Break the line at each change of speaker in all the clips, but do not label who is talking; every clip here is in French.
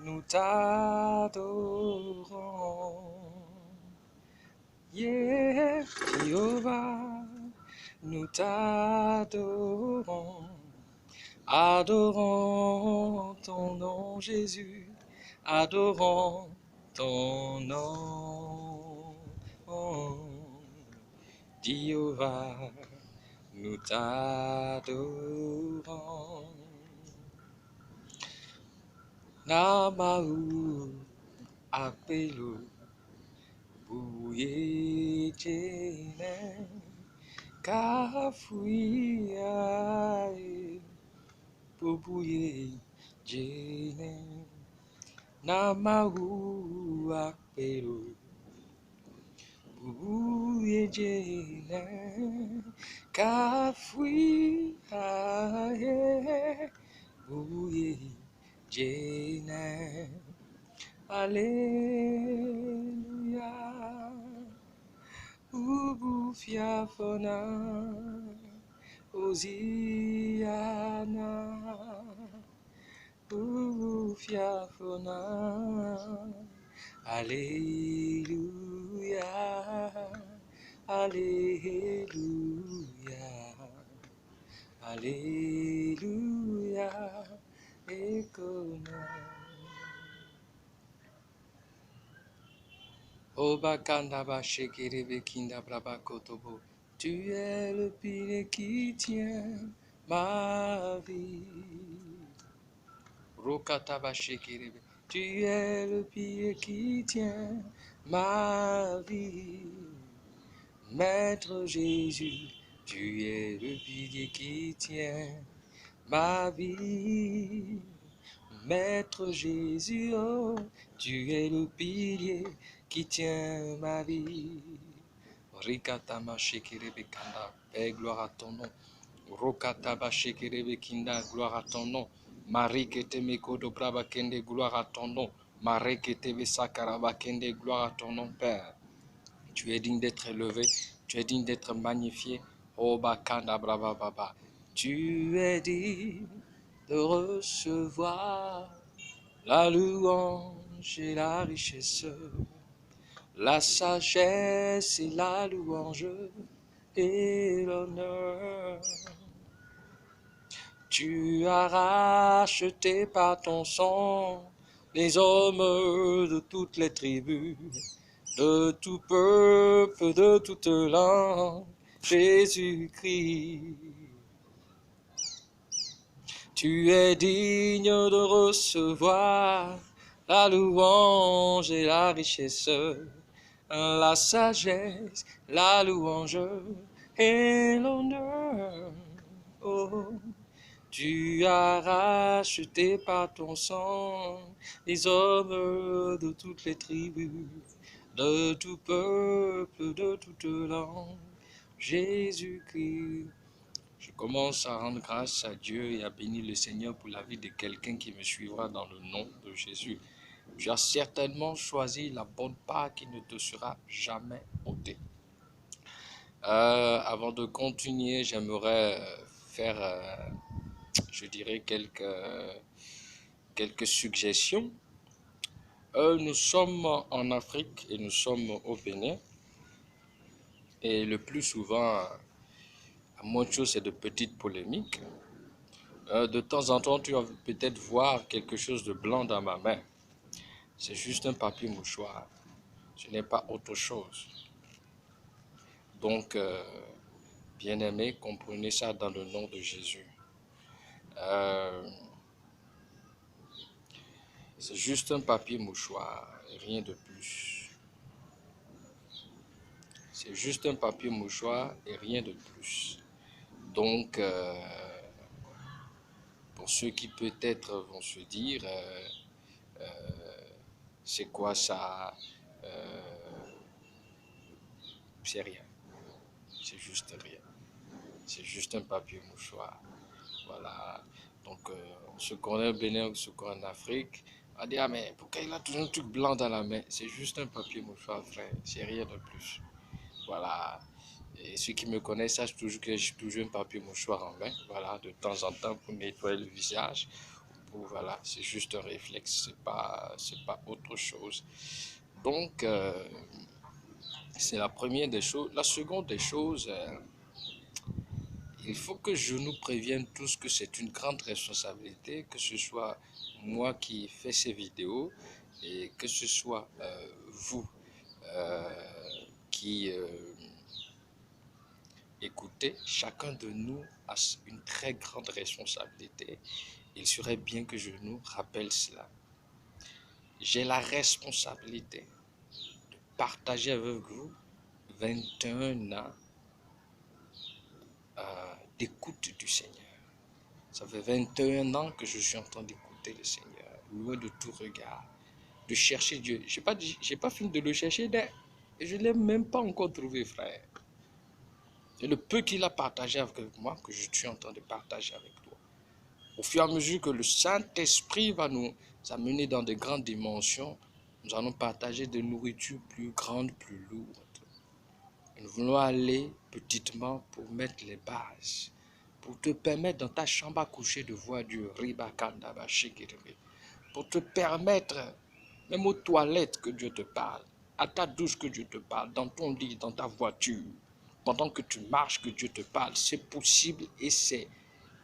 nous t'adorons. Yeah, Jéhovah, nous t'adorons. Adorons ton nom, Jésus. Adorons ton nom. Jéhovah, nous t'adorons. Namahu apelu bouye jene kafuiae bouye jene. Namahu apelu bouye jene kafuiae bouye jene. Alléluia. Ubu fiafona. Hosiana. Ubu fiafona. Alléluia. Alléluia. Alléluia. Ekona. Obakanda ba shekere kinda braba kotobo. Tu es le pilier qui tient ma vie. Rokataba shekere. Tu es le pilier qui tient ma vie. Maître Jésus, tu es le pilier qui tient ma vie. Maître Jésus, oh, tu es le pilier qui tient ma vie. Rikatama shekerebe kanda, Père, gloire à ton nom. Rokataba shekerebe kinda, gloire à ton nom. Marikete mekodo braba kende, gloire à ton nom. Marekete sakaraba kende, gloire à ton nom, Père. Tu es digne d'être élevé, tu es digne d'être magnifié. Oh bakanda braba baba. Tu es digne de recevoir la louange et la richesse, la sagesse et la louange et l'honneur. Tu as racheté par ton sang les hommes de toutes les tribus, de tout peuple, de toute langue, Jésus-Christ. Tu es digne de recevoir la louange et la richesse, la sagesse, la louange et l'honneur. Oh, tu as racheté par ton sang les hommes de toutes les tribus, de tout peuple, de toute langue, Jésus-Christ. Je commence à rendre grâce à Dieu et à bénir le Seigneur pour la vie de quelqu'un qui me suivra dans le nom de Jésus. Tu as certainement choisi la bonne part qui ne te sera jamais ôtée. Avant de continuer, j'aimerais faire, je dirais, quelques suggestions. Nous sommes en Afrique et nous sommes au Bénin. Et le plus souvent, à moins de choses, c'est de petites polémiques. De temps en temps, tu vas peut-être voir quelque chose de blanc dans ma main. C'est juste un papier mouchoir. Ce n'est pas autre chose. Donc, bien-aimés, comprenez ça dans le nom de Jésus. C'est juste un papier mouchoir, rien de plus. C'est juste un papier mouchoir et rien de plus. Donc, pour ceux qui peut-être vont se dire, c'est quoi ça? C'est rien. C'est juste rien. C'est juste un papier mouchoir. Voilà. Donc, ce qu'on est au Bénin ou ce qu'on est en Afrique, on va dire, ah, mais pourquoi il a toujours un truc blanc dans la main? C'est juste un papier mouchoir, frère. C'est rien de plus. Voilà. Et ceux qui me connaissent sachent toujours que j'ai toujours un papier mouchoir en main. Voilà, de temps en temps pour nettoyer le visage, Voilà, c'est juste un réflexe, c'est pas autre chose. Donc, c'est la première des choses. La seconde des choses, il faut que je nous prévienne tous que c'est une grande responsabilité, que ce soit moi qui fais ces vidéos et que ce soit vous euh, qui écoutez. Chacun de nous a une très grande responsabilité. Il serait bien que je nous rappelle cela. J'ai la responsabilité de partager avec vous 21 ans d'écoute du Seigneur. Ça fait 21 ans que je suis en train d'écouter le Seigneur, loin de tout regard, de chercher Dieu. J'ai pas fini de le chercher, je ne l'ai même pas encore trouvé, frère. C'est le peu qu'il a partagé avec moi que je suis en train de partager avec toi. Au fur et à mesure que le Saint-Esprit va nous amener dans de grandes dimensions, nous allons partager des nourritures plus grandes, plus lourdes. Nous voulons aller petitement pour mettre les bases, pour te permettre dans ta chambre à coucher de voir Dieu, pour te permettre, même aux toilettes que Dieu te parle, à ta douche que Dieu te parle, dans ton lit, dans ta voiture, pendant que tu marches que Dieu te parle. C'est possible et c'est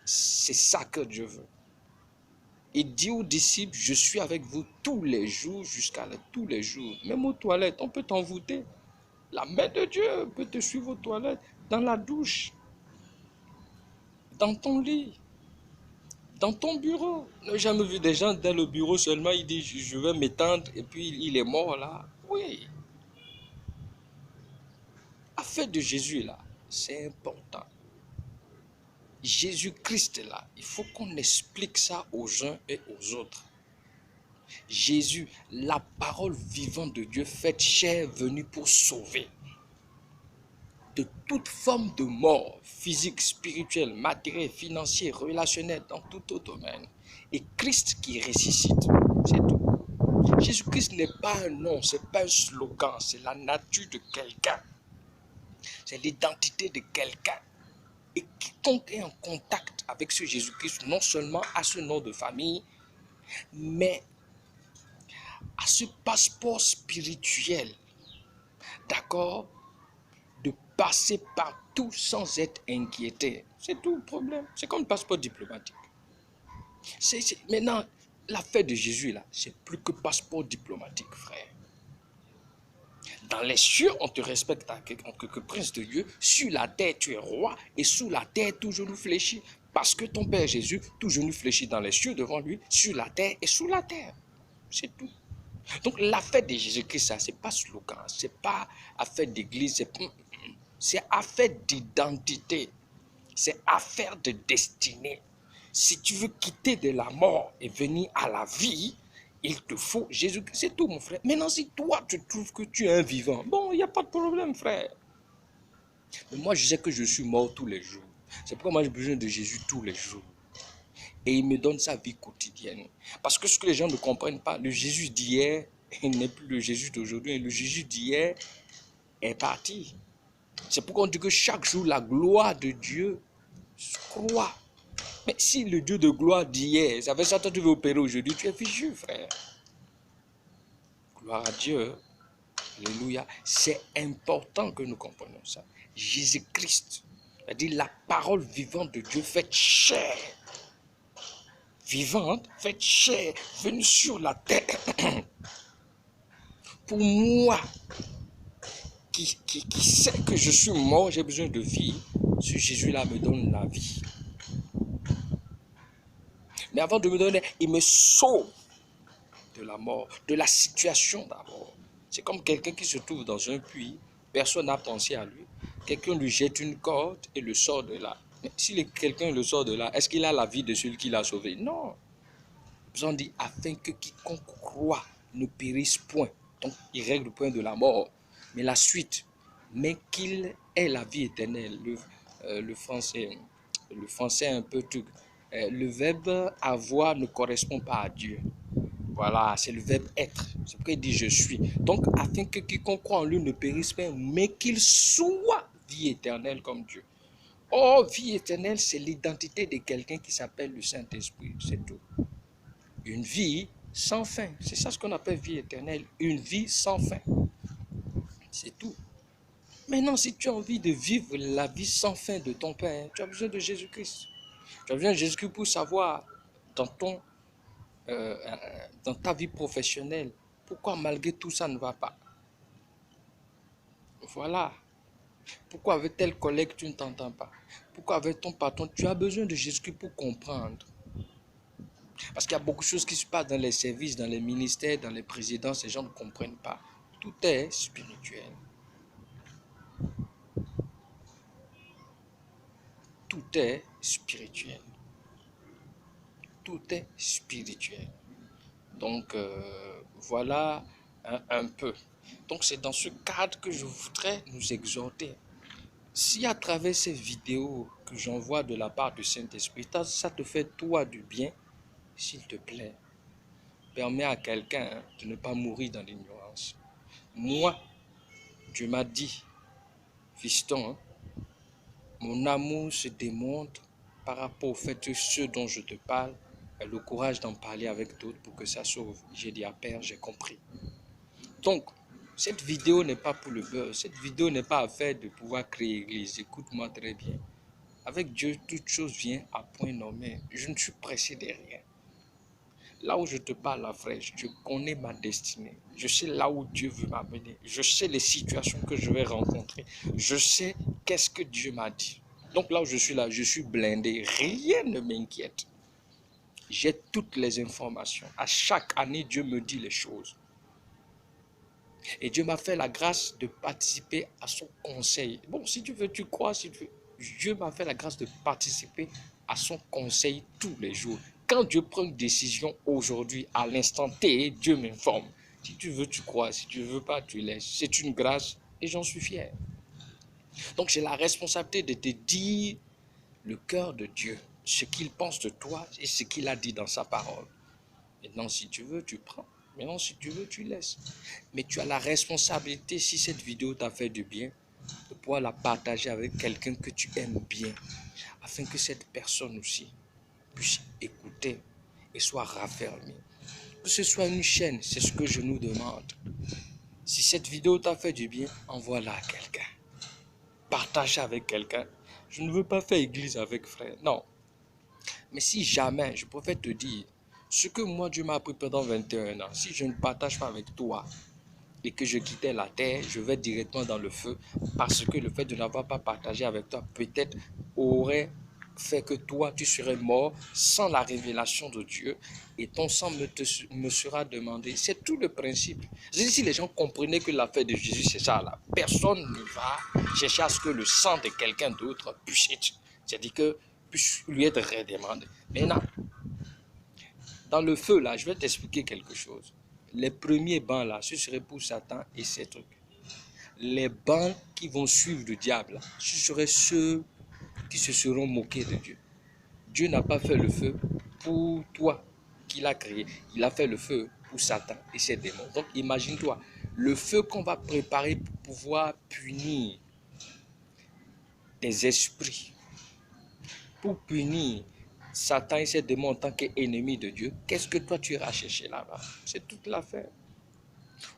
ça que Dieu veut. Il dit aux disciples, je suis avec vous tous les jours, jusqu'à tous les jours. Même aux toilettes, on peut t'envoûter. La main de Dieu peut te suivre aux toilettes, dans la douche, dans ton lit, dans ton bureau. Je n'ai jamais vu des gens dans le bureau seulement, ils disent je vais m'étendre et puis il est mort là. Oui. Affaire de Jésus là, c'est important. Jésus-Christ là, il faut qu'on explique ça aux uns et aux autres. Jésus, la parole vivante de Dieu faite chair venue pour sauver de toute forme de mort, physique, spirituelle, matérielle, financière, relationnelle, dans tout autre domaine. Et Christ qui ressuscite, c'est tout. Jésus-Christ n'est pas un nom, ce n'est pas un slogan, c'est la nature de quelqu'un. C'est l'identité de quelqu'un. Et quiconque est en contact avec ce Jésus-Christ, non seulement à ce nom de famille, mais à ce passeport spirituel, d'accord, de passer partout sans être inquiété. C'est tout le problème. C'est comme le passeport diplomatique. Maintenant, l'affaire de Jésus, là, c'est plus que passeport diplomatique, frère. Dans les cieux, on te respecte en tant que prince de Dieu. Sur la terre, tu es roi. Et sous la terre, tout genou fléchit. Parce que ton Père Jésus, tout genou fléchit dans les cieux devant lui, sur la terre et sous la terre. C'est tout. Donc l'affaire de Jésus-Christ, ça, c'est pas slogan, c'est pas affaire d'église, c'est affaire d'identité, c'est affaire de destinée. Si tu veux quitter de la mort et venir à la vie, il te faut Jésus-Christ. C'est tout, mon frère. Maintenant, si toi, tu trouves que tu es un vivant, bon, il n'y a pas de problème, frère. Mais moi, je sais que je suis mort tous les jours. C'est pourquoi moi, j'ai besoin de Jésus tous les jours. Et il me donne sa vie quotidienne. Parce que ce que les gens ne comprennent pas, le Jésus d'hier, il n'est plus le Jésus d'aujourd'hui. Le Jésus d'hier est parti. C'est pourquoi on dit que chaque jour, la gloire de Dieu croît. Mais si le Dieu de gloire d'hier, ça fait ça, toi tu veux opérer aujourd'hui, tu es fichu, frère. Gloire à Dieu. Alléluia. C'est important que nous comprenions ça. Jésus-Christ, c'est-à-dire la parole vivante de Dieu faite chair. Vivante, faite chair, venue sur la terre. Pour moi, qui sait que je suis mort, j'ai besoin de vie, ce Jésus-là me donne la vie. Mais avant de me donner, il me sauve de la mort, de la situation d'abord. C'est comme quelqu'un qui se trouve dans un puits, personne n'a pensé à lui. Quelqu'un lui jette une corde et le sort de là. Mais si quelqu'un le sort de là, est-ce qu'il a la vie de celui qui l'a sauvé? Non. Ils ont dit, afin que quiconque croit ne périsse point. Donc, il règle le point de la mort. Mais la suite, mais qu'il ait la vie éternelle. Le français est un peu tout. Le verbe avoir ne correspond pas à Dieu. Voilà, c'est le verbe être. C'est pourquoi il dit je suis. Donc, afin que quiconque croit en lui ne périsse pas, mais qu'il soit vie éternelle comme Dieu. Oh, vie éternelle, c'est l'identité de quelqu'un qui s'appelle le Saint-Esprit. C'est tout. une vie sans fin. C'est ça ce qu'on appelle vie éternelle, une vie sans fin. C'est tout. Maintenant, si tu as envie de vivre la vie sans fin de ton Père, tu as besoin de Jésus-Christ. Tu as besoin de Jésus-Christ pour savoir dans, dans ta vie professionnelle pourquoi malgré tout ça ne va pas. Voilà. Pourquoi avec tel collègue tu ne t'entends pas? Pourquoi avec ton patron tu as besoin de Jésus-Christ pour comprendre? Parce qu'il y a beaucoup de choses qui se passent dans les services, dans les ministères, dans les présidences, les gens ne comprennent pas. Tout est spirituel. Tout est spirituel. Tout est spirituel. Donc, voilà un peu. Donc, c'est dans ce cadre que je voudrais nous exhorter. Si à travers ces vidéos que j'envoie de la part du Saint-Esprit, ça te fait toi du bien, s'il te plaît, permets à quelqu'un de ne pas mourir dans l'ignorance. Moi, Dieu m'a dit, fiston, mon amour se démontre par rapport au fait que ce dont je te parle, le courage d'en parler avec d'autres pour que ça sauve. J'ai dit à Père, j'ai compris. Donc, cette vidéo n'est pas pour le buzz. Cette vidéo n'est pas à faire de pouvoir créer église. Écoute-moi très bien. Avec Dieu, toute chose vient à point nommé. Je ne suis pressé de rien. Là où je te parle, la fraîche, je connais ma destinée. Je sais là où Dieu veut m'amener. Je sais les situations que je vais rencontrer. Je sais qu'est-ce que Dieu m'a dit. Donc là où je suis là, je suis blindé. Rien ne m'inquiète. J'ai toutes les informations. À chaque année, Dieu me dit les choses. Et Dieu m'a fait la grâce de participer à son conseil. Bon, si tu veux, tu crois, si tu veux. Dieu m'a fait la grâce de participer à son conseil tous les jours. Quand Dieu prend une décision aujourd'hui, à l'instant T, Dieu m'informe. Si tu veux, tu crois. Si tu ne veux pas, tu laisses. C'est une grâce et j'en suis fier. Donc j'ai la responsabilité de te dire le cœur de Dieu, ce qu'il pense de toi et ce qu'il a dit dans sa parole. Maintenant, si tu veux, tu prends. Maintenant, si tu veux, tu laisses. Mais tu as la responsabilité, si cette vidéo t'a fait du bien, de pouvoir la partager avec quelqu'un que tu aimes bien, afin que cette personne aussi puisse écouter et soit raffermie. Que ce soit une chaîne, c'est ce que je nous demande. Si cette vidéo t'a fait du bien, envoie-la à quelqu'un. Partage avec quelqu'un. Je ne veux pas faire église avec frère, non. Mais si jamais, je préfère te dire, ce que moi Dieu m'a appris pendant 21 ans, si je ne partage pas avec toi et que je quittais la terre, je vais directement dans le feu parce que le fait de n'avoir pas partagé avec toi peut-être aurait fait que toi tu serais mort sans la révélation de Dieu et ton sang me sera demandé. C'est tout le principe. Si les gens comprenaient que l'affaire de Jésus c'est ça là, personne ne va chercher à ce que le sang de quelqu'un d'autre puisse être, c'est-à-dire que puisse lui être redemandé. Maintenant, dans le feu, là, je vais t'expliquer quelque chose. Les premiers bancs, là, ce serait pour Satan et ses trucs. Les bancs qui vont suivre le diable, là, ce seraient ceux qui se seront moqués de Dieu. Dieu n'a pas fait le feu pour toi qu'il a créé. Il a fait le feu pour Satan et ses démons. Donc, imagine-toi, le feu qu'on va préparer pour pouvoir punir des esprits, pour punir Satan et ses démons en tant qu'ennemis de Dieu, qu'est-ce que toi tu iras chercher là-bas? C'est toute l'affaire.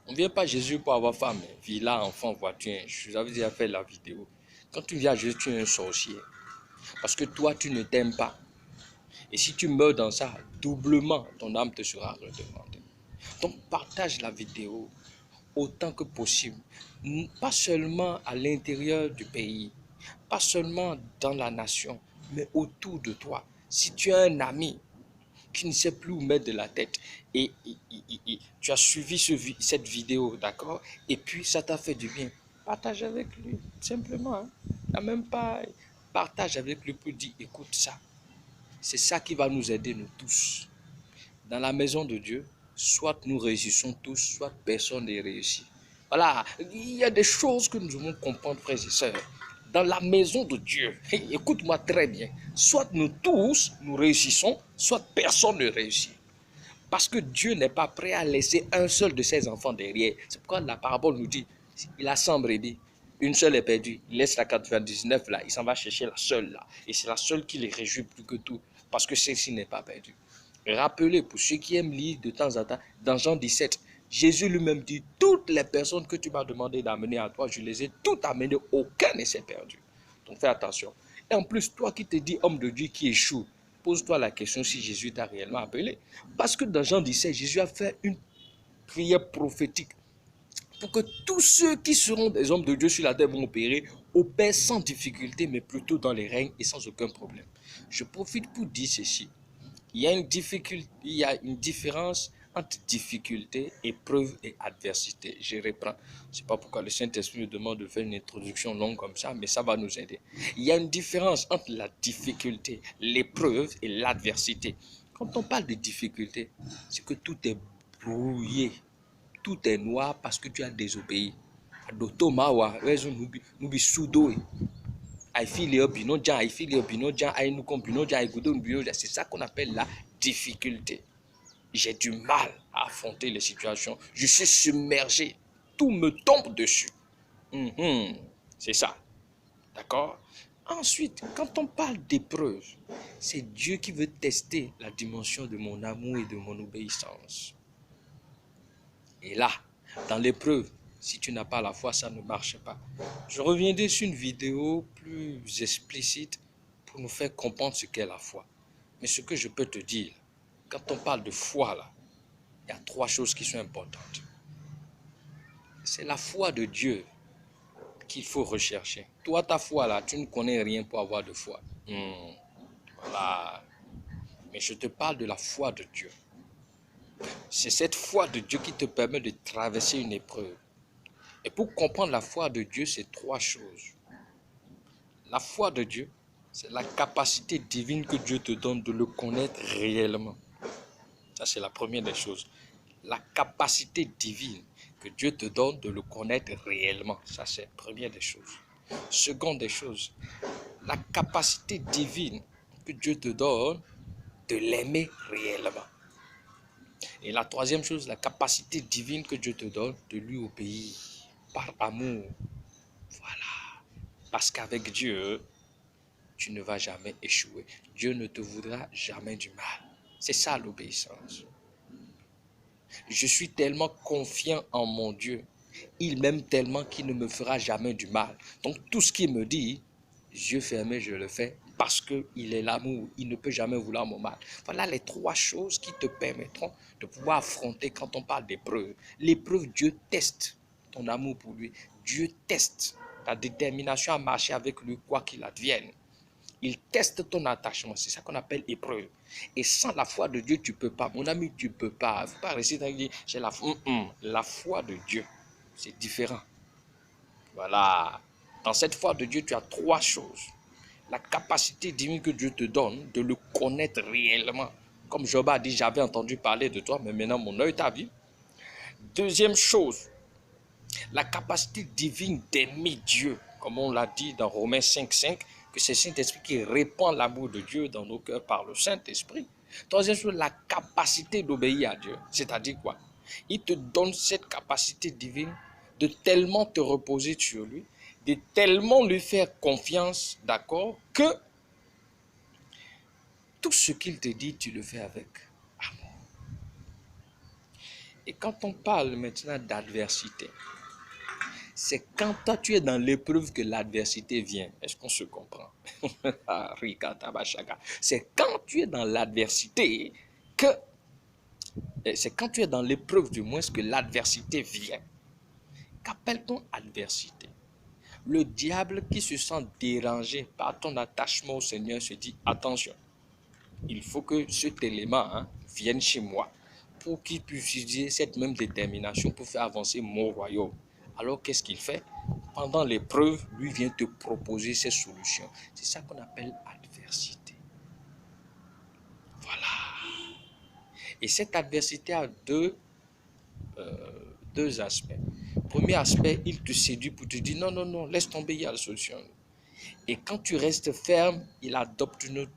On ne vient pas à Jésus pour avoir femme, villa, enfant, voiture. Je vous avais déjà fait la vidéo. Quand tu viens à Jésus, tu es un sorcier. Parce que toi, tu ne t'aimes pas. Et si tu meurs dans ça, doublement, ton âme te sera redemandée. Donc, partage la vidéo autant que possible. Pas seulement à l'intérieur du pays, pas seulement dans la nation, mais autour de toi. Si tu as un ami qui ne sait plus où mettre de la tête et tu as suivi cette vidéo, d'accord, et puis ça t'a fait du bien, partage avec lui, simplement. Hein. Même pas, partage avec lui pour dire, écoute ça. C'est ça qui va nous aider, nous tous. Dans la maison de Dieu, soit nous réussissons tous, soit personne n'est réussi. Voilà, il y a des choses que nous devons comprendre, frères et sœurs. Dans la maison de Dieu, écoute-moi très bien, soit nous tous, nous réussissons, soit personne ne réussit. Parce que Dieu n'est pas prêt à laisser un seul de ses enfants derrière. C'est pourquoi la parabole nous dit, il a 100 brebis, une seule est perdue, il laisse la 99 là, il s'en va chercher la seule là. Et c'est la seule qui les réjouit plus que tout, parce que celle-ci n'est pas perdue. Rappelez, pour ceux qui aiment lire de temps en temps, dans Jean 17, Jésus lui-même dit, toutes les personnes que tu m'as demandé d'amener à toi, je les ai toutes amenées, aucun ne s'est perdu. Donc fais attention. Et en plus, toi qui te dis homme de Dieu qui échoue, pose-toi la question si Jésus t'a réellement appelé. Parce que dans Jean 17, Jésus a fait une prière prophétique pour que tous ceux qui seront des hommes de Dieu sur la terre vont opèrent sans difficulté, mais plutôt dans les règnes et sans aucun problème. Je profite pour dire ceci. Il y a une différence entre difficulté, épreuve et adversité. Je reprends. Je ne sais pas pourquoi le Saint-Esprit nous demande de faire une introduction longue comme ça, mais ça va nous aider. Il y a une différence entre la difficulté, l'épreuve et l'adversité. Quand on parle de difficulté, c'est que tout est brouillé, tout est noir parce que tu as désobéi. C'est ça qu'on appelle la difficulté. J'ai du mal à affronter les situations. Je suis submergé. Tout me tombe dessus. C'est ça. D'accord? Ensuite, quand on parle d'épreuve, c'est Dieu qui veut tester la dimension de mon amour et de mon obéissance. Et là, dans l'épreuve, si tu n'as pas la foi, ça ne marche pas. Je reviendrai sur une vidéo plus explicite pour nous faire comprendre ce qu'est la foi. Mais ce que je peux te dire, quand on parle de foi, là, il y a 3 choses qui sont importantes. C'est la foi de Dieu qu'il faut rechercher. Toi, ta foi, là, tu ne connais rien pour avoir de foi. Voilà. Mais je te parle de la foi de Dieu. C'est cette foi de Dieu qui te permet de traverser une épreuve. Et pour comprendre la foi de Dieu, c'est 3 choses. La foi de Dieu, c'est la capacité divine que Dieu te donne de le connaître réellement. Ça, c'est la première des choses. La capacité divine que Dieu te donne de le connaître réellement. Ça, c'est la première des choses. Seconde des choses, la capacité divine que Dieu te donne de l'aimer réellement. Et la troisième chose, la capacité divine que Dieu te donne de lui obéir par amour. Voilà. Parce qu'avec Dieu, tu ne vas jamais échouer. Dieu ne te voudra jamais du mal. C'est ça l'obéissance. Je suis tellement confiant en mon Dieu. Il m'aime tellement qu'il ne me fera jamais du mal. Donc tout ce qu'il me dit, yeux fermés, je le fais parce qu'il est l'amour. Il ne peut jamais vouloir mon mal. Voilà les 3 choses qui te permettront de pouvoir affronter quand on parle d'épreuve. L'épreuve, Dieu teste ton amour pour lui. Dieu teste ta détermination à marcher avec lui quoi qu'il advienne. Il teste ton attachement. C'est ça qu'on appelle épreuve. Et sans la foi de Dieu, tu ne peux pas. Mon ami, tu ne peux pas. Il ne faut pas rester dans le dire, j'ai la foi. La foi de Dieu, c'est différent. Voilà. Dans cette foi de Dieu, tu as 3 choses. La capacité divine que Dieu te donne de le connaître réellement. Comme Job a dit, j'avais entendu parler de toi, mais maintenant mon œil t'a vu. Deuxième chose, la capacité divine d'aimer Dieu. Comme on l'a dit dans Romains 5,5, que c'est le Saint-Esprit qui répand l'amour de Dieu dans nos cœurs par le Saint-Esprit. Troisième chose, la capacité d'obéir à Dieu. C'est-à-dire quoi? Il te donne cette capacité divine de tellement te reposer sur lui, de tellement lui faire confiance, d'accord, que tout ce qu'il te dit, tu le fais avec amour. Et quand on parle maintenant d'adversité, c'est quand toi tu es dans l'épreuve que l'adversité vient. Est-ce qu'on se comprend? C'est quand tu es dans l'adversité que... C'est quand tu es dans l'épreuve du moins que l'adversité vient. Qu'appelle-t-on adversité? Le diable qui se sent dérangé par ton attachement au Seigneur se dit, attention, il faut que cet élément vienne chez moi pour qu'il puisse utiliser cette même détermination pour faire avancer mon royaume. Alors qu'est-ce qu'il fait? Pendant l'épreuve, lui vient te proposer ses solutions. C'est ça qu'on appelle adversité. Voilà. Et cette adversité a deux aspects. Premier aspect, il te séduit pour te dire non, non, non, laisse tomber, il y a la solution. Et quand tu restes ferme, il adopte une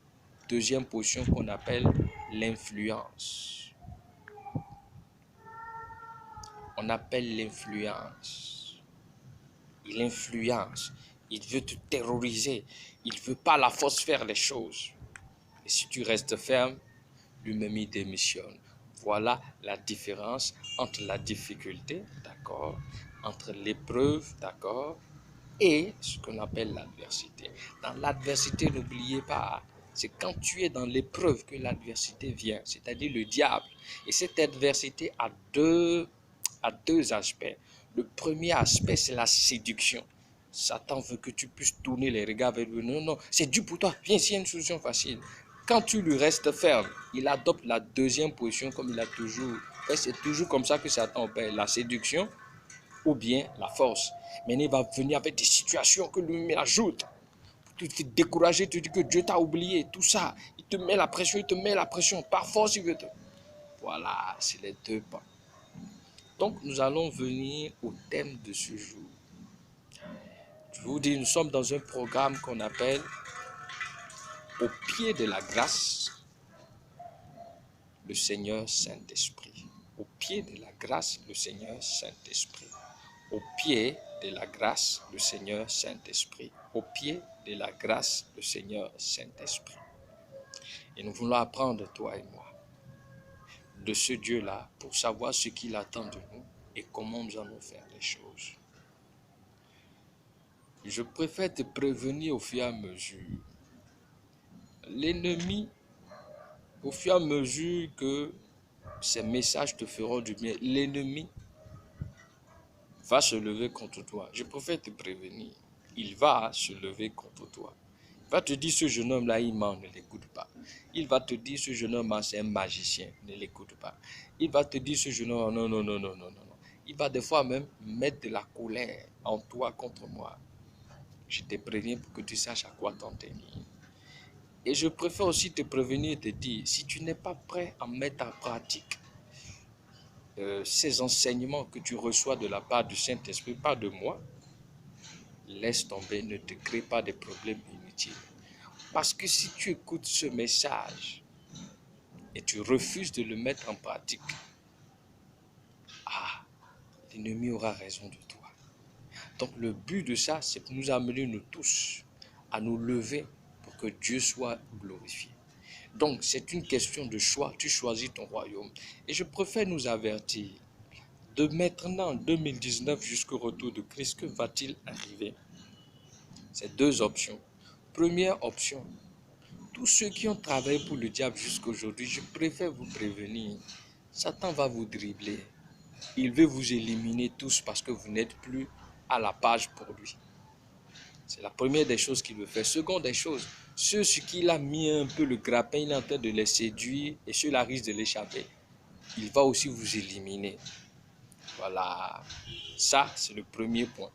deuxième position qu'on appelle l'influence. On appelle l'influence. Il influence. Il veut te terroriser. Il ne veut pas la force faire les choses. Et si tu restes ferme, lui-même il démissionne. Voilà la différence entre la difficulté, d'accord, entre l'épreuve, d'accord, et ce qu'on appelle l'adversité. Dans l'adversité, n'oubliez pas, c'est quand tu es dans l'épreuve que l'adversité vient, c'est-à-dire le diable. Et cette adversité a deux aspects. Le premier aspect, c'est la séduction. Satan veut que tu puisses tourner les regards vers lui. Non, non, c'est dur pour toi. Viens, ici, il y a une solution facile. Quand tu lui restes ferme, il adopte la deuxième position comme il a toujours fait. C'est toujours comme ça que Satan opère. La séduction ou bien la force. Mais il va venir avec des situations que lui-même ajoute. Tu te décourager, tu dis que Dieu t'a oublié, tout ça. Il te met la pression, il te met la pression. Par force, il veut te... Voilà, c'est les deux pas. Donc, nous allons venir au thème de ce jour. Je vous dis, nous sommes dans un programme qu'on appelle Au pied de la grâce, le Seigneur Saint-Esprit. Au pied de la grâce, le Seigneur Saint-Esprit. Au pied de la grâce, le Seigneur Saint-Esprit. Au pied de la grâce, le Seigneur Saint-Esprit. Et nous voulons apprendre, toi et moi, de ce Dieu-là pour savoir ce qu'il attend de nous et comment nous allons faire les choses. Je préfère te prévenir au fur et à mesure. L'ennemi, au fur et à mesure que ces messages te feront du bien, l'ennemi va se lever contre toi. Je préfère te prévenir. Il va se lever contre toi. Il va te dire, ce jeune homme-là, il ment, ne l'écoute pas. Il va te dire, ce jeune homme-là, c'est un magicien, ne l'écoute pas. Il va te dire, ce jeune homme, non, non, non, non, non, non. Il va des fois même mettre de la colère en toi contre moi. Je te préviens pour que tu saches à quoi t'en tenir. Et je préfère aussi te prévenir et te dire, si tu n'es pas prêt à mettre en pratique ces enseignements que tu reçois de la part du Saint-Esprit, pas de moi, laisse tomber, ne te crée pas de problèmes inutiles. Parce que si tu écoutes ce message et tu refuses de le mettre en pratique, l'ennemi aura raison de toi. Donc le but de ça, c'est de nous amener nous tous à nous lever pour que Dieu soit glorifié. Donc c'est une question de choix, tu choisis ton royaume. Et je préfère nous avertir, de maintenant 2019 jusqu'au retour de Christ, que va-t-il arriver? C'est deux options. Première option, tous ceux qui ont travaillé pour le diable jusqu'aujourd'hui, je préfère vous prévenir, Satan va vous dribbler. Il veut vous éliminer tous parce que vous n'êtes plus à la page pour lui. C'est la première des choses qu'il veut faire. Seconde des choses, ceux sur qui il a mis un peu le grappin, il est en train de les séduire et ceux-là risquent de l'échapper. Il va aussi vous éliminer. Voilà. Ça, c'est le premier point.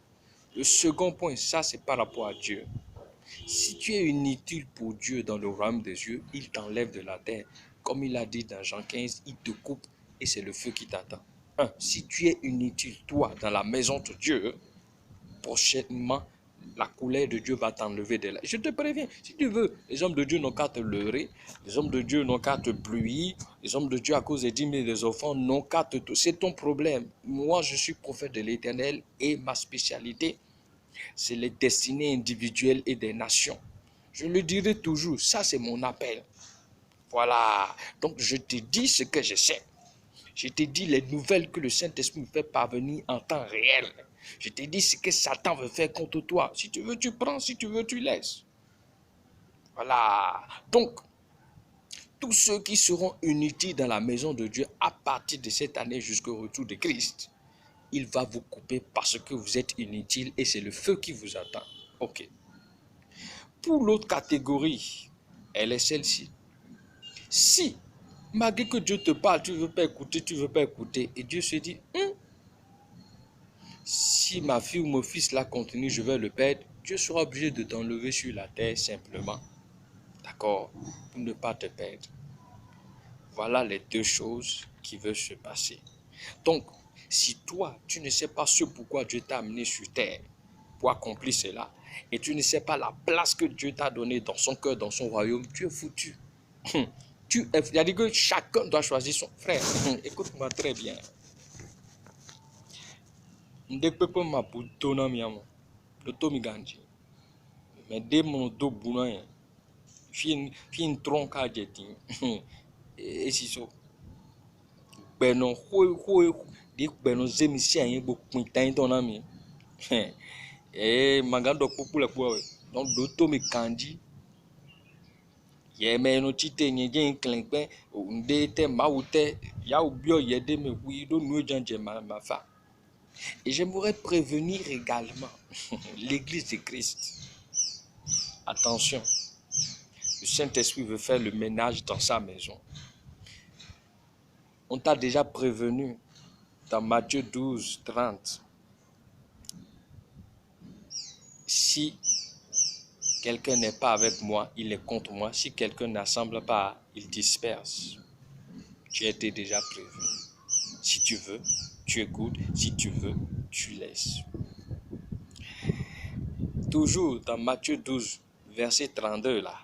Le second point, ça, c'est par rapport à Dieu. Si tu es inutile pour Dieu dans le royaume des cieux, il t'enlève de la terre. Comme il a dit dans Jean 15, il te coupe et c'est le feu qui t'attend. Si tu es inutile, toi, dans la maison de Dieu, prochainement, la colère de Dieu va t'enlever de là. Je te préviens, si tu veux, les hommes de Dieu n'ont qu'à te leurrer, les hommes de Dieu n'ont qu'à te pluyer, les hommes de Dieu à cause des dîmes et des offrandes n'ont qu'à te... C'est ton problème. Moi, je suis prophète de l'Éternel et ma spécialité, c'est les destinées individuelles et des nations. Je le dirai toujours, ça c'est mon appel. Voilà, donc je te dis ce que je sais. Je te dis les nouvelles que le Saint-Esprit me fait parvenir en temps réel. Je te dis ce que Satan veut faire contre toi. Si tu veux, tu prends. Si tu veux, tu laisses. Voilà. Donc, tous ceux qui seront inutiles dans la maison de Dieu à partir de cette année jusqu'au retour de Christ, il va vous couper parce que vous êtes inutiles et c'est le feu qui vous attend. Ok. Pour l'autre catégorie, elle est celle-ci. Si, malgré que Dieu te parle, tu ne veux pas écouter, et Dieu se dit, si ma fille ou mon fils là continue, je vais le perdre, Dieu sera obligé de t'enlever sur la terre simplement. D'accord? Pour ne pas te perdre. Voilà les deux choses qui veulent se passer. Donc, si toi, tu ne sais pas ce pourquoi Dieu t'a amené sur terre pour accomplir cela, et tu ne sais pas la place que Dieu t'a donnée dans son cœur, dans son royaume, tu es foutu. Il y a dit que chacun doit choisir son frère. Écoute-moi très bien. Ndepepe ma butona miamo. Loto miganji. Mais dès mon dos bounaye. Fin tronca jetin. et si so benon di benon zemicien yin bo pintain ton ami magando popula kwa donc doto mi kanji ye me no chite nye gen klenkpen nde te maute ya ubio yede me wi do nu janje ma fa. Et j'aimerais prévenir également l'église de Christ. Attention, le Saint-Esprit veut faire le ménage dans sa maison. On t'a déjà prévenu dans Matthieu 12, 30. Si quelqu'un n'est pas avec moi, il est contre moi. Si quelqu'un n'assemble pas, il disperse. Tu as été déjà prévenu. Si tu veux, tu écoutes. Si tu veux, tu laisses. Toujours dans Matthieu 12, verset 32, là,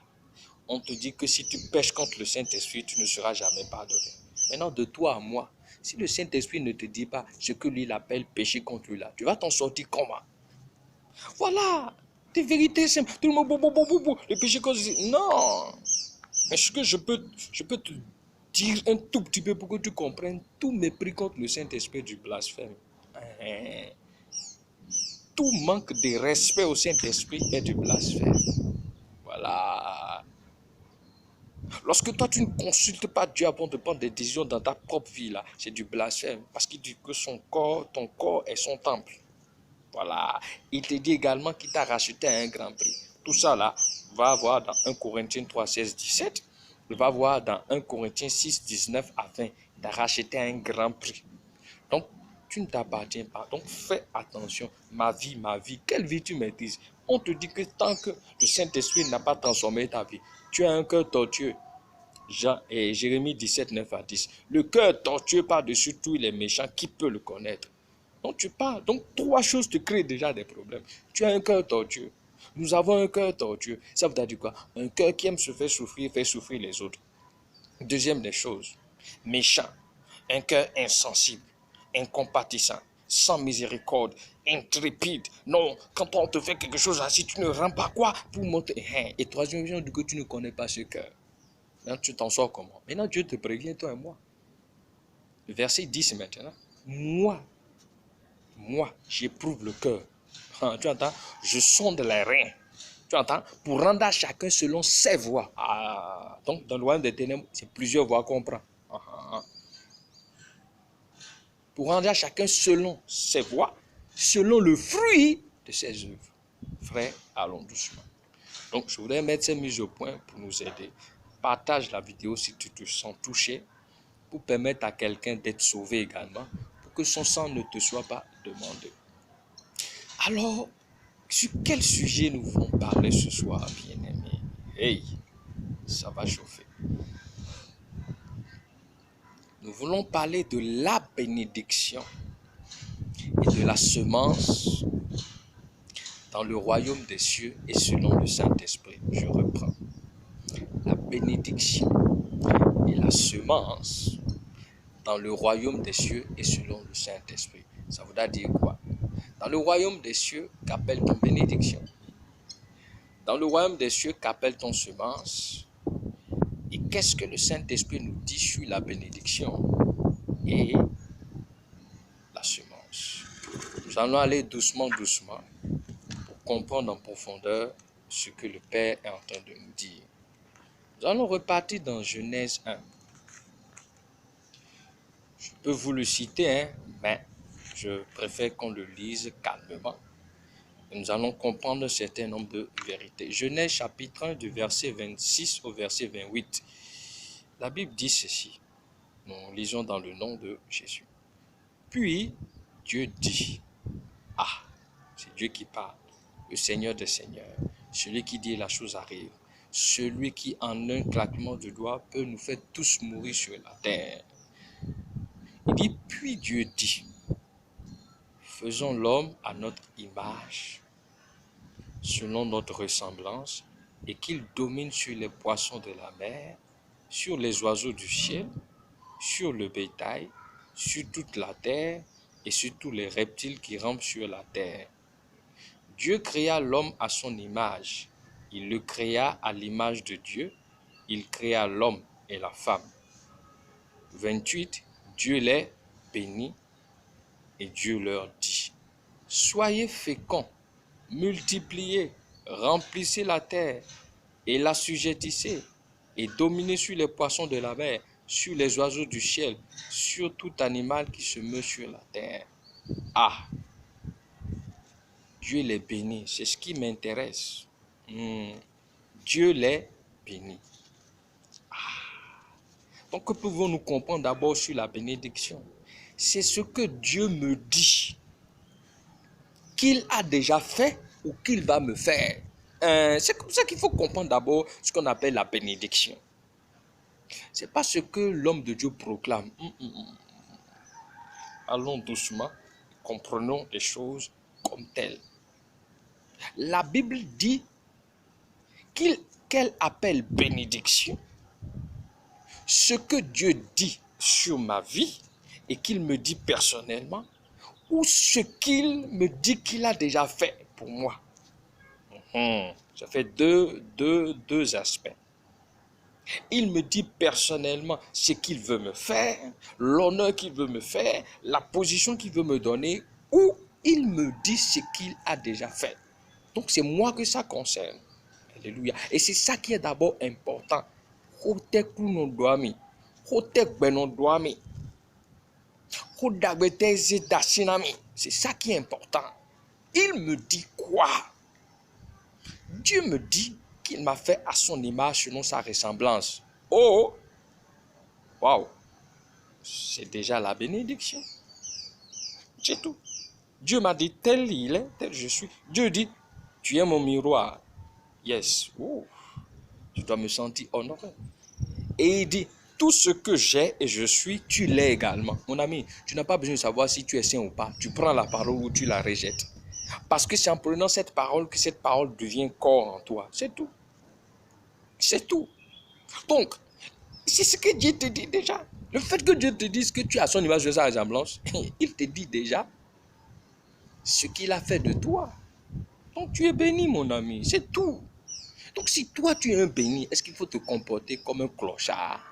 on te dit que si tu pêches contre le Saint-Esprit, tu ne seras jamais pardonné. Maintenant, de toi à moi, si le Saint-Esprit ne te dit pas ce que lui appelle péché contre lui, là, tu vas t'en sortir comment? Voilà, des vérités simples. Tout le monde, le péché contre lui. Non. Est-ce que je peux te dire un tout petit peu pour que tu comprennes? Tout mépris contre le Saint-Esprit du blasphème. Tout manque de respect au Saint-Esprit est du blasphème. Voilà. Lorsque toi, tu ne consultes pas Dieu avant de prendre des décisions dans ta propre vie, là, c'est du blasphème. Parce qu'il dit que ton corps est son temple. Voilà. Il te dit également qu'il t'a racheté à un grand prix. Tout ça, là, va voir dans 1 Corinthiens 3, 16, 17. Va voir dans 1 Corinthiens 6, 19 à 20. Il t'a racheté à un grand prix. Donc, tu ne t'appartiens pas. Donc, fais attention. Ma vie, quelle vie tu maîtrises? On te dit que tant que le Saint-Esprit n'a pas transformé ta vie, tu as un cœur tortueux. Jérémie 17, 9 à 10. Le cœur tortueux par-dessus tous les méchants, qui peut le connaître? Donc, tu parles. Donc, trois choses te créent déjà des problèmes. Tu as un cœur tortueux. Nous avons un cœur tortueux. Ça veut dire quoi? Un cœur qui aime se faire souffrir les autres. Deuxième des choses, méchant. Un cœur insensible, incompatissant, sans miséricorde, intrépide. Non, quand on te fait quelque chose ainsi, tu ne rends pas quoi pour montrer. Et troisième chose, que tu ne connais pas ce cœur. Maintenant, tu t'en sors comment? Maintenant, Dieu te prévient, toi et moi. Le verset 10 maintenant. Moi, j'éprouve le cœur. Tu entends? Je sonde les reins. Tu entends? Pour rendre à chacun selon ses voies. Donc, dans le royaume des ténèbres, c'est plusieurs voies qu'on prend. Pour rendre à chacun selon ses voies, selon le fruit de ses œuvres. Frère, allons doucement. Donc, je voudrais mettre ces mises au point pour nous aider. Partage la vidéo si tu te sens touché, pour permettre à quelqu'un d'être sauvé également, pour que son sang ne te soit pas demandé. Alors, sur quel sujet nous voulons parler ce soir, bien-aimés? Hey, ça va chauffer. Nous voulons parler de la bénédiction et de la semence dans le royaume des cieux et selon le Saint-Esprit. Je reprends. La bénédiction et la semence dans le royaume des cieux et selon le Saint-Esprit. Ça voudra dire quoi? Dans le royaume des cieux, qu'appelle-t-on bénédiction? Dans le royaume des cieux, qu'appelle-t-on semence? Et qu'est-ce que le Saint-Esprit nous dit sur la bénédiction et la semence? Nous allons aller doucement pour comprendre en profondeur ce que le Père est en train de nous dire. Nous allons repartir dans Genèse 1. Je peux vous le citer, mais je préfère qu'on le lise calmement. Et nous allons comprendre un certain nombre de vérités. Genèse chapitre 1 du verset 26 au verset 28. La Bible dit ceci. Nous lisons dans le nom de Jésus. Puis Dieu dit, c'est Dieu qui parle, le Seigneur des Seigneurs, celui qui dit la chose arrive, celui qui en un claquement de doigts peut nous faire tous mourir sur la terre. Il dit, puis Dieu dit, faisons l'homme à notre image, selon notre ressemblance, et qu'il domine sur les poissons de la mer, sur les oiseaux du ciel, sur le bétail, sur toute la terre et sur tous les reptiles qui rampent sur la terre. Dieu créa l'homme à son image. Il le créa à l'image de Dieu. Il créa l'homme et la femme. 28, Dieu les bénit et Dieu leur dit, soyez féconds, multipliez, remplissez la terre et l'assujettissez et dominez sur les poissons de la mer, sur les oiseaux du ciel, sur tout animal qui se meut sur la terre. Ah, Dieu les bénit, c'est ce qui m'intéresse. Dieu les bénit. Donc, que pouvons-nous comprendre d'abord sur la bénédiction? C'est ce que Dieu me dit qu'il a déjà fait ou qu'il va me faire. C'est comme ça qu'il faut comprendre d'abord ce qu'on appelle la bénédiction. Ce n'est pas ce que l'homme de Dieu proclame. Allons doucement, comprenons les choses comme telles. La Bible dit qu'elle appelle bénédiction ce que Dieu dit sur ma vie et qu'il me dit personnellement, ou ce qu'il me dit qu'il a déjà fait pour moi. Ça fait deux aspects. Il me dit personnellement ce qu'il veut me faire, l'honneur qu'il veut me faire, la position qu'il veut me donner, ou il me dit ce qu'il a déjà fait. Donc c'est moi que ça concerne. Alléluia. Et c'est ça qui est d'abord important. C'est ça qui est important. Il me dit quoi? Dieu me dit qu'il m'a fait à son image selon sa ressemblance. Oh, waouh, c'est déjà la bénédiction. C'est tout. Dieu m'a dit tel il est, tel je suis. Dieu dit, tu es mon miroir. Yes. Oh, je dois me sentir honoré. Et il dit, tout ce que j'ai et je suis, tu l'es également. Mon ami, tu n'as pas besoin de savoir si tu es saint ou pas. Tu prends la parole ou tu la rejettes. Parce que c'est en prenant cette parole que cette parole devient corps en toi. C'est tout. C'est tout. Donc, c'est ce que Dieu te dit déjà. Le fait que Dieu te dise que tu as son image de sa ressemblance, il te dit déjà ce qu'il a fait de toi. Donc, tu es béni, mon ami. C'est tout. Donc, si toi, tu es un béni, est-ce qu'il faut te comporter comme un clochard?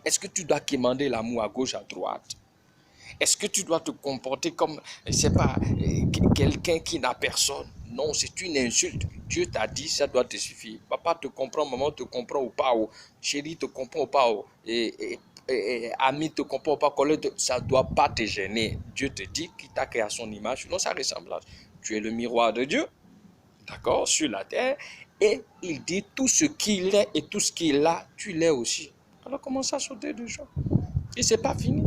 Est-ce que tu dois quémander l'amour à gauche, à droite? Est-ce que tu dois te comporter comme, je ne sais pas, quelqu'un qui n'a personne? Non, c'est une insulte. Dieu t'a dit, ça doit te suffire. Papa te comprend, maman te comprend ou pas, ou chérie te comprend ou pas, ou ami te comprend ou pas, collègue, ça ne doit pas te gêner. Dieu te dit qu'il t'a créé à son image, selon sa ressemblance. Tu es le miroir de Dieu, d'accord, sur la terre, et il dit tout ce qu'il est et tout ce qu'il a, tu l'es aussi. Alors commence à sauter de joie. Et ce n'est pas fini.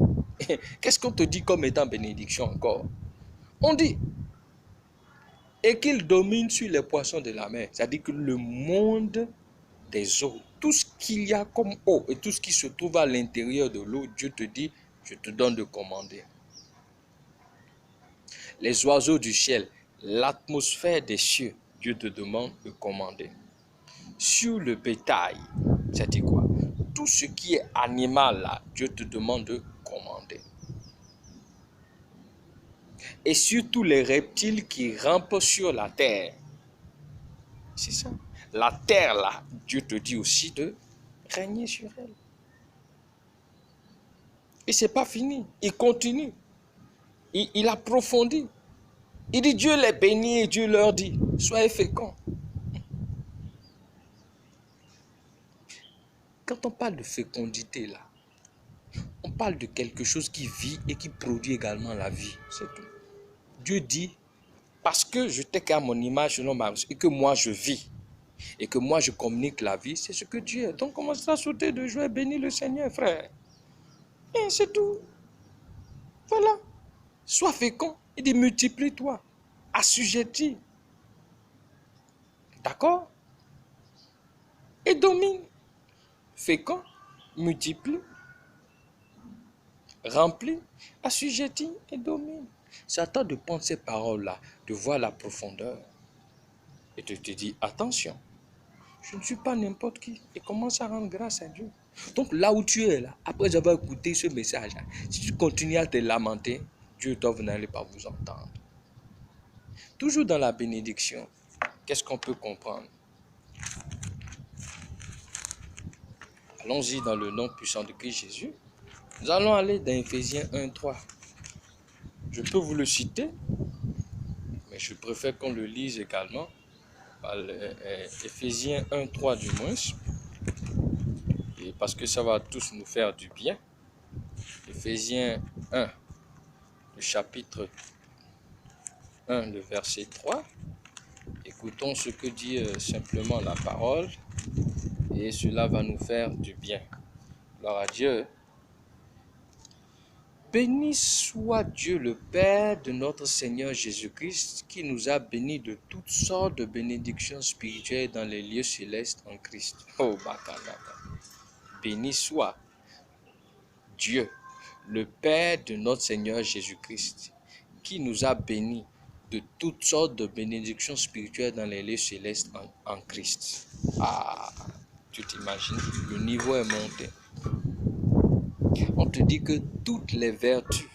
Qu'est-ce qu'on te dit comme étant bénédiction encore? On dit, et qu'il domine sur les poissons de la mer. C'est-à-dire que le monde des eaux, tout ce qu'il y a comme eau et tout ce qui se trouve à l'intérieur de l'eau, Dieu te dit, je te donne de commander. Les oiseaux du ciel, l'atmosphère des cieux, Dieu te demande de commander. Sur le bétail, c'est-à-dire quoi? Tout ce qui est animal là, Dieu te demande de commander. Et sur tous les reptiles qui rampent sur la terre. C'est ça. La terre là, Dieu te dit aussi de régner sur elle. Et c'est pas fini. Il continue. Il approfondit. Il dit Dieu les bénit et Dieu leur dit, soyez féconds. Quand on parle de fécondité là, on parle de quelque chose qui vit et qui produit également la vie. C'est tout. Dieu dit, parce que je t'ai créé à mon image selon ma et que moi je vis et que moi je communique la vie, c'est ce que Dieu est. Donc commence à sauter de joie et bénir le Seigneur, frère. Et c'est tout. Voilà. Sois fécond. Il dit multiplie-toi. Assujettis. D'accord? Et domine. Fécond, multiplie, remplis, assujettis et domine. C'est à toi de prendre ces paroles-là, de voir la profondeur et de te dire, attention, je ne suis pas n'importe qui et commence à rendre grâce à Dieu. Donc là où tu es, là, après avoir écouté ce message, là, si tu continues à te lamenter, Dieu toi, vous n'allez pas vous entendre. Toujours dans la bénédiction, qu'est-ce qu'on peut comprendre? Allons-y dans le nom puissant de Christ Jésus. Nous allons aller dans Éphésiens 1:3. Je peux vous le citer, mais je préfère qu'on le lise également. Éphésiens 1:3 du moins. Et parce que ça va tous nous faire du bien. Éphésiens 1, le chapitre 1, le verset 3. Écoutons ce que dit simplement la parole et cela va nous faire du bien. Gloire à Dieu. Béni soit Dieu le Père de notre Seigneur Jésus-Christ qui nous a bénis de toutes sortes de bénédictions spirituelles dans les lieux célestes en Christ. Oh, bakalaka. Béni soit Dieu le Père de notre Seigneur Jésus-Christ qui nous a bénis de toutes sortes de bénédictions spirituelles dans les lieux célestes en Christ. Ah, tu t'imagines, le niveau est monté. On te dit que toutes les vertus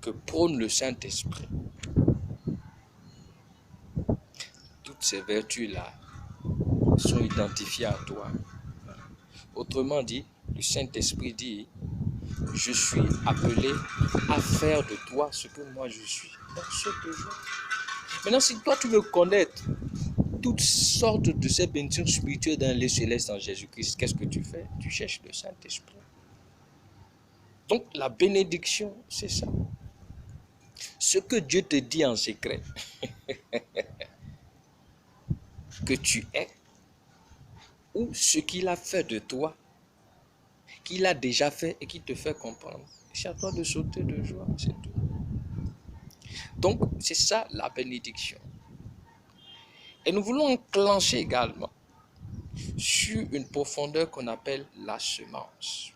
que prône le Saint-Esprit, toutes ces vertus-là sont identifiées à toi. Autrement dit, le Saint-Esprit dit, je suis appelé à faire de toi ce que moi je suis. Donc, ce que je... Maintenant, si toi tu veux connaître toutes sortes de ces bénédictions spirituelles dans les célestes en Jésus-Christ, qu'est-ce que tu fais? Tu cherches le Saint-Esprit. Donc, la bénédiction, c'est ça. Ce que Dieu te dit en secret, que tu es, ou ce qu'il a fait de toi, qu'il a déjà fait et qui te fait comprendre. C'est à toi de sauter de joie, c'est tout. Donc, c'est ça la bénédiction. Et nous voulons enclencher également sur une profondeur qu'on appelle la semence.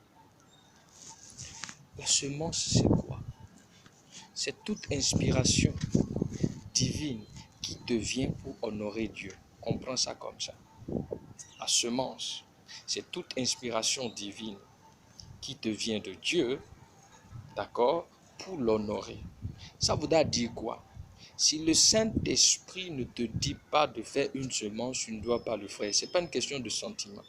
La semence, c'est quoi? C'est toute inspiration divine qui te vient pour honorer Dieu. Comprends ça comme ça. La semence, c'est toute inspiration divine qui te vient de Dieu, d'accord, pour l'honorer. Ça voudra dire quoi? Si le Saint-Esprit ne te dit pas de faire une semence, tu ne dois pas le faire. Ce n'est pas une question de sentiment.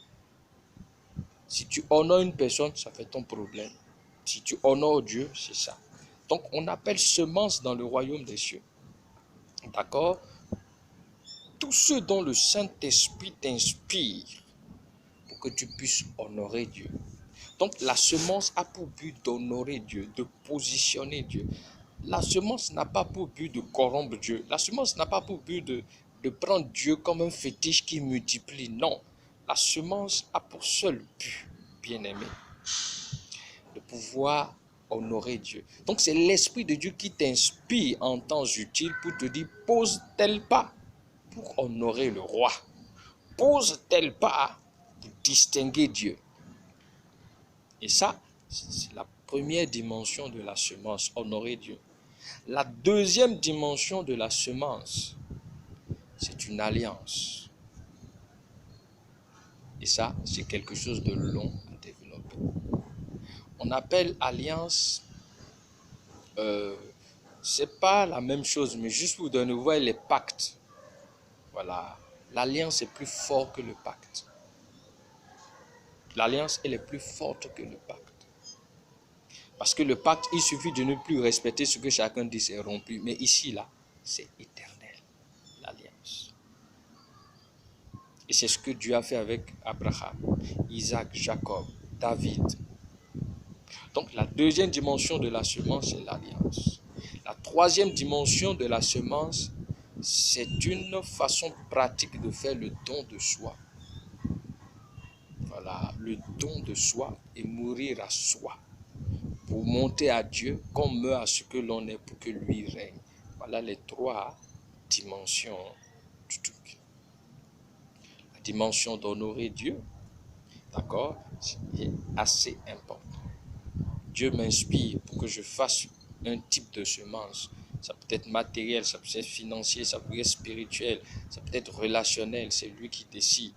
Si tu honores une personne, ça fait ton problème. Si tu honores Dieu, c'est ça. Donc, on appelle semence dans le royaume des cieux. D'accord? Tout ce dont le Saint-Esprit t'inspire pour que tu puisses honorer Dieu. Donc, la semence a pour but d'honorer Dieu, de positionner Dieu. La semence n'a pas pour but de corrompre Dieu. La semence n'a pas pour but de prendre Dieu comme un fétiche qui multiplie. Non. La semence a pour seul but, bien-aimé, de pouvoir honorer Dieu. Donc, c'est l'Esprit de Dieu qui t'inspire en temps utile pour te dire, pose tel pas pour honorer le roi. Pose tel pas pour distinguer Dieu. Et ça, c'est la première dimension de la semence, honorer Dieu. La deuxième dimension de la semence, c'est une alliance. Et ça, c'est quelque chose de long à développer. On appelle alliance, c'est pas la même chose, mais juste pour donner, vous voyez les pactes. Voilà, l'alliance est plus forte que le pacte. L'alliance, elle est plus forte que le pacte. Parce que le pacte, il suffit de ne plus respecter ce que chacun dit, c'est rompu. Mais ici, là, c'est éternel, l'alliance. Et c'est ce que Dieu a fait avec Abraham, Isaac, Jacob, David. Donc, la deuxième dimension de la semence, c'est l'alliance. La troisième dimension de la semence, c'est une façon pratique de faire le don de soi. Voilà, le don de soi et mourir à soi. Pour monter à Dieu, qu'on meurt à ce que l'on est pour que lui règne. Voilà les trois dimensions du truc. La dimension d'honorer Dieu, d'accord, c'est assez important. Dieu m'inspire pour que je fasse un type de semence. Ça peut être matériel, ça peut être financier, ça peut être spirituel, ça peut être relationnel, c'est lui qui décide.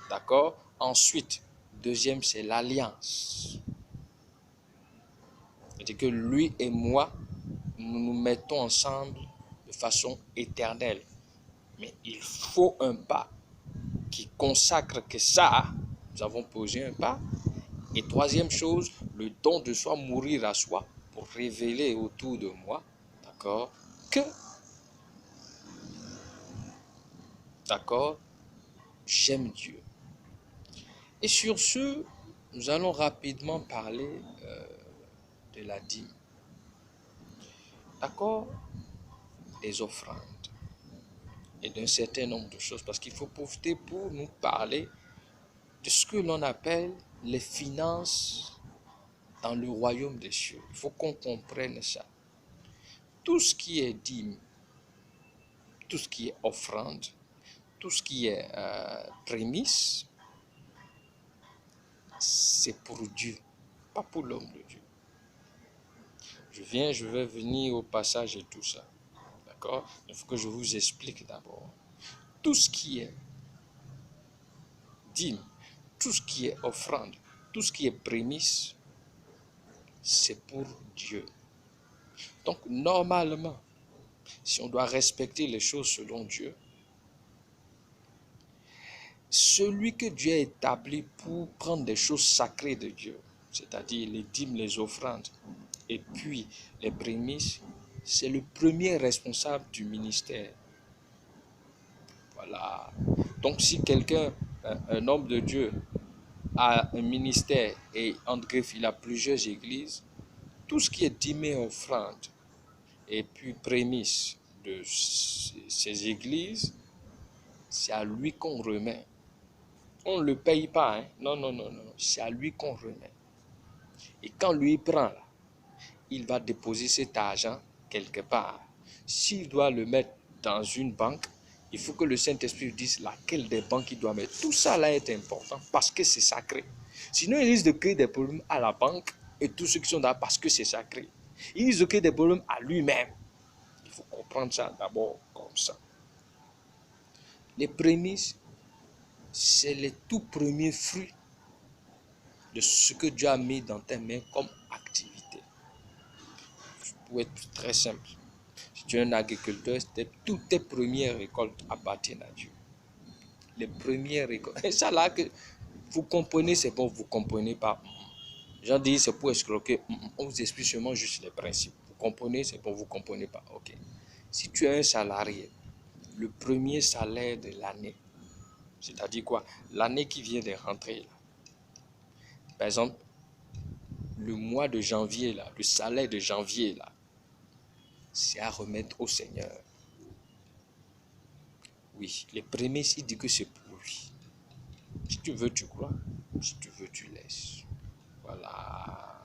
D'accord? Ensuite, deuxième, c'est l'alliance. C'est-à-dire que lui et moi, nous nous mettons ensemble de façon éternelle. Mais il faut un pas qui consacre que ça, Nous avons posé un pas. Et troisième chose, le don de soi, mourir à soi, pour révéler autour de moi, d'accord, que, d'accord, j'aime Dieu. Et sur ce, nous allons rapidement parler de la dîme, d'accord, des offrandes et d'un certain nombre de choses, parce qu'il faut profiter pour nous parler de ce que l'on appelle les finances dans le royaume des cieux. Il faut qu'on comprenne ça. Tout ce qui est dîme, tout ce qui est offrande, tout ce qui est prémisse, c'est pour Dieu, pas pour l'homme de Dieu. Je vais venir au passage et tout ça. D'accord? Il faut que je vous explique d'abord. Tout ce qui est dîme, tout ce qui est offrande, tout ce qui est prémisse, c'est pour Dieu. Donc, normalement, si on doit respecter les choses selon Dieu, celui que Dieu a établi pour prendre des choses sacrées de Dieu, c'est-à-dire les dîmes, les offrandes, et puis les prémices, c'est le premier responsable du ministère. Voilà. Donc si quelqu'un, un homme de Dieu, a un ministère et en greffe, il a plusieurs églises, tout ce qui est dîme et offrande, et puis prémices de ces églises, c'est à lui qu'on remet. On ne le paye pas, hein? Non, non, non, non, c'est à lui qu'on remet. Et quand lui prend là, il va déposer cet argent quelque part. S'il doit le mettre dans une banque, il faut que le Saint-Esprit dise laquelle des banques il doit mettre. Tout ça là est important parce que c'est sacré. Sinon, il risque de créer des problèmes à la banque et tous ceux qui sont là parce que c'est sacré. Il risque de créer des problèmes à lui-même. Il faut comprendre ça d'abord comme ça. Les prémices, c'est les tout premiers fruits de ce que Dieu a mis dans tes mains comme activité. Pour être très simple, si tu es un agriculteur, toutes tes premières récoltes appartiennent à Dieu. Les premières récoltes. Et ça là, que vous comprenez, c'est bon, vous ne comprenez pas. J'en dis, c'est pour escroquer. On vous explique seulement juste les principes. Vous comprenez, c'est bon, vous ne comprenez pas. Ok. Si tu es un salarié, le premier salaire de l'année, c'est-à-dire quoi? L'année qui vient de rentrer, là. Par exemple, le mois de janvier, là, le salaire de janvier, là, c'est à remettre au Seigneur. Oui, les prémices, il dit que c'est pour lui. Si tu veux, tu crois. Si tu veux, tu laisses. Voilà.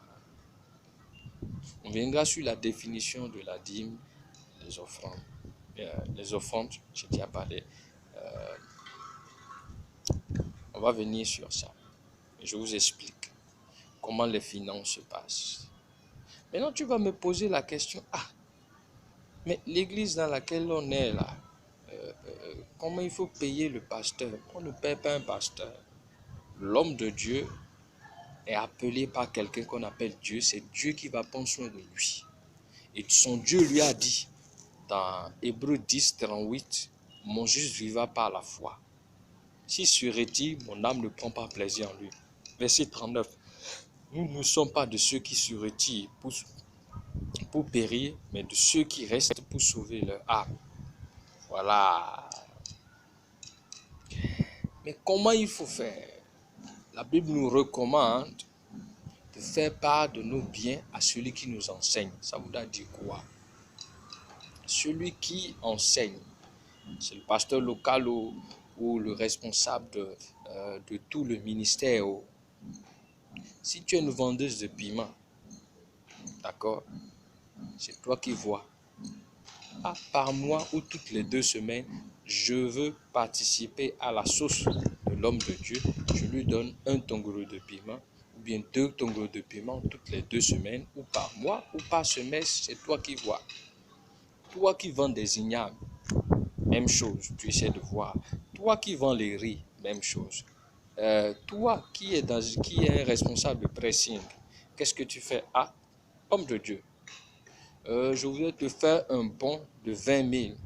On viendra sur la définition de la dîme, les offrandes. Les offrandes, j'ai déjà parlé. On va venir sur ça. Je vous explique comment les finances se passent. Maintenant, tu vas me poser la question, mais l'église dans laquelle on est là, comment il faut payer le pasteur? On ne paie pas un pasteur. L'homme de Dieu est appelé par quelqu'un qu'on appelle Dieu. C'est Dieu qui va prendre soin de lui. Et son Dieu lui a dit, dans Hébreux 10, 38, « Mon juste vivra par la foi. S'il se retire, mon âme ne prend pas plaisir en lui. » Verset 39. Nous ne sommes pas de ceux qui se retirent pour périr, mais de ceux qui restent pour sauver leur âme. Voilà. Mais comment il faut faire? La Bible nous recommande de faire part de nos biens à celui qui nous enseigne. Ça voudrait dire quoi? Celui qui enseigne, c'est le pasteur local ou le responsable de tout le ministère. Si tu es une vendeuse de piment, d'accord, c'est toi qui vois. Par mois ou toutes les 2 semaines, je veux participer à la sauce de l'homme de Dieu. Je lui donne 1 tongolo de piment ou bien 2 tongolos de piment toutes les 2 semaines ou par mois ou par semestre, c'est toi qui vois. Toi qui vends des ignames, même chose, tu essaies de voir. Toi qui vends les riz, même chose. Toi qui est un responsable de pressing, qu'est-ce que tu fais? Homme de Dieu, je voudrais te faire un bon de 20 000.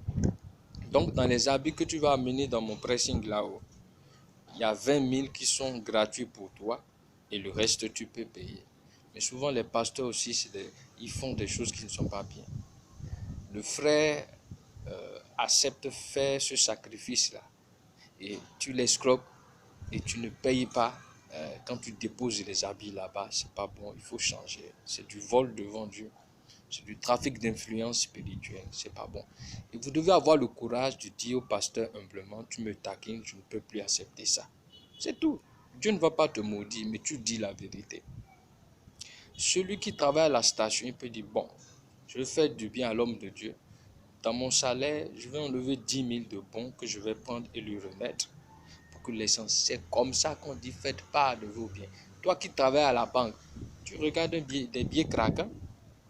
Donc, dans les habits que tu vas amener dans mon pressing là-haut, il y a 20 000 qui sont gratuits pour toi et le reste, tu peux payer. Mais souvent, les pasteurs aussi, ils font des choses qui ne sont pas bien. Le frère accepte faire ce sacrifice-là et tu l'escroques et tu ne payes pas. Quand tu déposes les habits là-bas, c'est pas bon, il faut changer. C'est du vol devant Dieu. C'est du trafic d'influence spirituelle, c'est pas bon. Et vous devez avoir le courage de dire au pasteur humblement, tu me taquines, je ne peux plus accepter ça. C'est tout. Dieu ne va pas te maudire, mais tu dis la vérité. Celui qui travaille à la station, il peut dire, bon, je vais faire du bien à l'homme de Dieu. Dans mon salaire, je vais enlever 10 000 de bons que je vais prendre et lui remettre. Pour que l'essence, c'est comme ça qu'on dit, faites part de vos biens. Toi qui travailles à la banque, tu regardes des billets craquants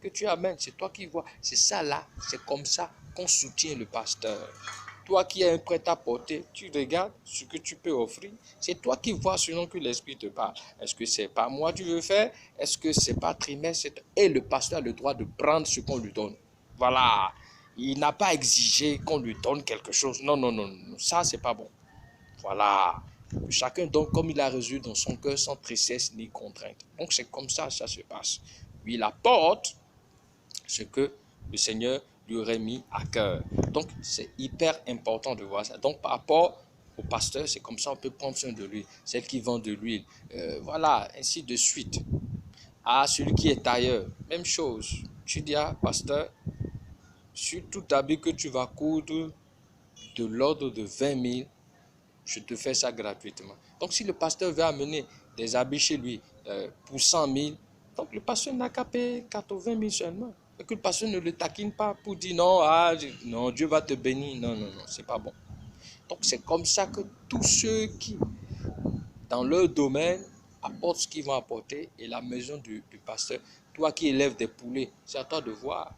que tu amènes, c'est toi qui vois. C'est ça là, c'est comme ça qu'on soutient le pasteur. Toi qui as un prêt-à-porter, tu regardes ce que tu peux offrir. C'est toi qui vois selon que l'Esprit te parle. Est-ce que c'est pas moi que tu veux faire? Est-ce que c'est pas trimestre? Et le pasteur a le droit de prendre ce qu'on lui donne. Voilà. Il n'a pas exigé qu'on lui donne quelque chose. Non, non, non, non. Ça, c'est pas bon. Voilà. Chacun donne comme il a reçu dans son cœur sans tristesse ni contrainte. Donc, c'est comme ça se passe. Lui, il apporte ce que le Seigneur lui aurait mis à cœur. Donc, c'est hyper important de voir ça. Donc, par rapport au pasteur, c'est comme ça on peut prendre soin de lui. Celle qui vend de l'huile, voilà, ainsi de suite. Ah, celui qui est tailleur, même chose. Tu dis, ah, pasteur, sur tout habit que tu vas coudre de l'ordre de 20 000, je te fais ça gratuitement. Donc, si le pasteur veut amener des habits chez lui pour 100 000, donc le pasteur n'a qu'à payer 80 000 seulement. Et que le pasteur ne le taquine pas pour dire non, ah, non, Dieu va te bénir. Non, non, non, c'est pas bon. Donc, c'est comme ça que tous ceux qui, dans leur domaine, apportent ce qu'ils vont apporter et la maison du pasteur, toi qui élèves des poulets, c'est à toi de voir.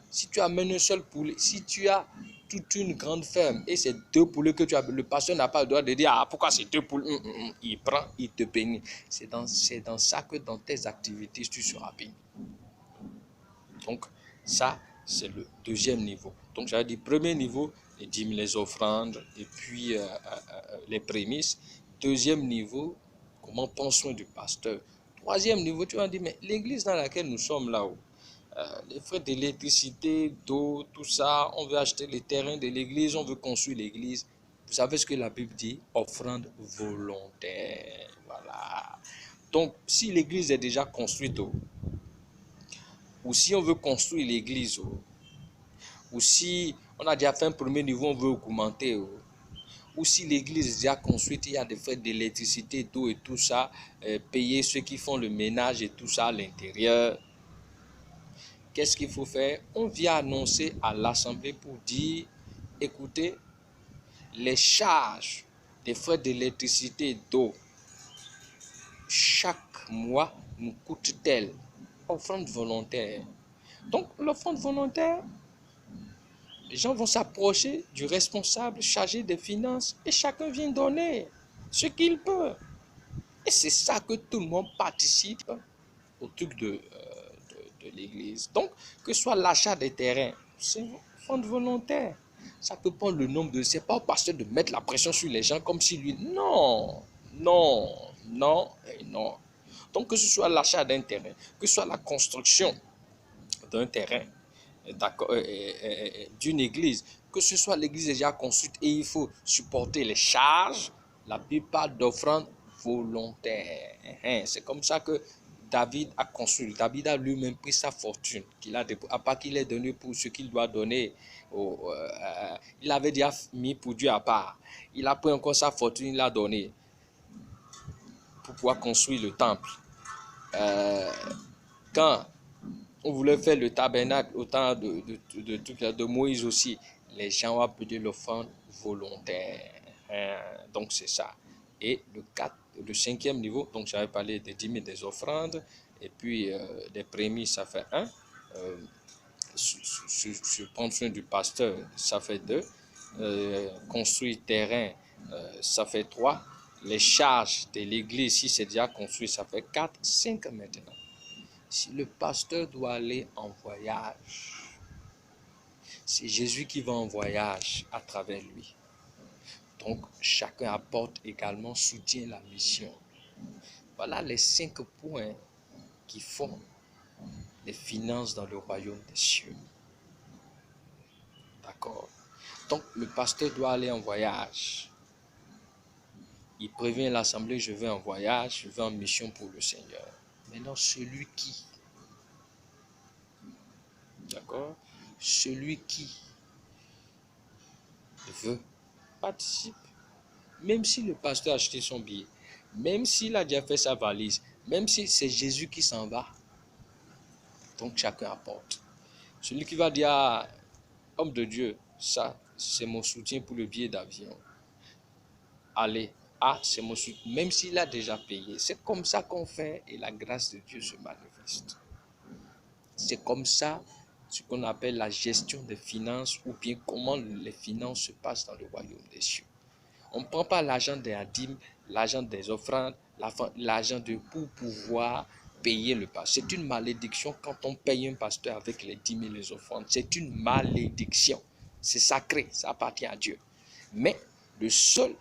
Si tu amènes un seul poulet, si tu as toute une grande ferme et c'est 2 poulets que tu as, le pasteur n'a pas le droit de dire ah pourquoi c'est 2 poulets, il prend, il te bénit. C'est dans ça que dans tes activités tu seras béni. Donc ça c'est le deuxième niveau. Donc j'avais dit premier niveau, les dîmes, les offrandes et puis les prémices. Deuxième niveau, comment prendre soin du pasteur. Troisième niveau, tu vas dire mais l'église dans laquelle nous sommes là-haut, les frais d'électricité, d'eau, tout ça, on veut acheter les terrains de l'église, on veut construire l'église. Vous savez ce que la Bible dit? Offrande volontaire. Voilà. Donc, si l'église est déjà construite, ou si on veut construire l'église, ou si on a déjà fait un premier niveau, on veut augmenter, ou si l'église est déjà construite, il y a des frais d'électricité, d'eau et tout ça, payer ceux qui font le ménage et tout ça à l'intérieur. Qu'est-ce qu'il faut faire? On vient annoncer à l'assemblée pour dire, écoutez, les charges des frais d'électricité et d'eau, chaque mois, nous coûtent tel. Offrande volontaire. Donc, l'offrande volontaire, les gens vont s'approcher du responsable chargé des finances et chacun vient donner ce qu'il peut. Et c'est ça que tout le monde participe au truc de l'église. Donc, que ce soit l'achat des terrains, c'est une offrande volontaire. Ça peut prendre le nombre de... C'est pas au pasteur de mettre la pression sur les gens comme si lui... Non, non, non et non. Donc, que ce soit l'achat d'un terrain, que ce soit la construction d'un terrain, d'une église, que ce soit l'église déjà construite et il faut supporter les charges, la Bible parle d'offrande volontaire. C'est comme ça que David a construit. David a lui-même pris sa fortune, à part qu'il ait donné pour ce qu'il doit donner. Il avait déjà mis pour Dieu à part. Il a pris encore sa fortune, il l'a donné pour pouvoir construire le temple. Quand on voulait faire le tabernacle au temps de Moïse aussi, les gens ont appelé l'offrande volontaire. Donc c'est ça. Et le cinquième niveau, donc j'avais parlé des dîmes et des offrandes, et puis des prémices, ça fait 1. Prendre soin du pasteur, ça fait 2. Construire terrain, ça fait 3. Les charges de l'église, si c'est déjà construit, ça fait 4. 5 maintenant. Si le pasteur doit aller en voyage, c'est Jésus qui va en voyage à travers lui. Donc, chacun apporte également, soutient la mission. Voilà les 5 points qui font les finances dans le royaume des cieux. D'accord? Donc, le pasteur doit aller en voyage. Il prévient l'assemblée, je vais en voyage, je vais en mission pour le Seigneur. Maintenant, celui qui, d'accord? Celui qui veut participe. Même si le pasteur a acheté son billet, même s'il a déjà fait sa valise, même si c'est Jésus qui s'en va, donc chacun apporte. Celui qui va dire, ah, homme de Dieu, ça c'est mon soutien pour le billet d'avion. Allez, ah, c'est mon soutien, même s'il a déjà payé. C'est comme ça qu'on fait et la grâce de Dieu se manifeste. C'est comme ça ce qu'on appelle la gestion des finances ou bien comment les finances se passent dans le royaume des cieux. On ne prend pas l'argent des dîmes, l'argent des offrandes, l'argent pour pouvoir payer le pasteur. C'est une malédiction quand on paye un pasteur avec les dîmes et les offrandes. C'est une malédiction. C'est sacré, ça appartient à Dieu. Mais le seul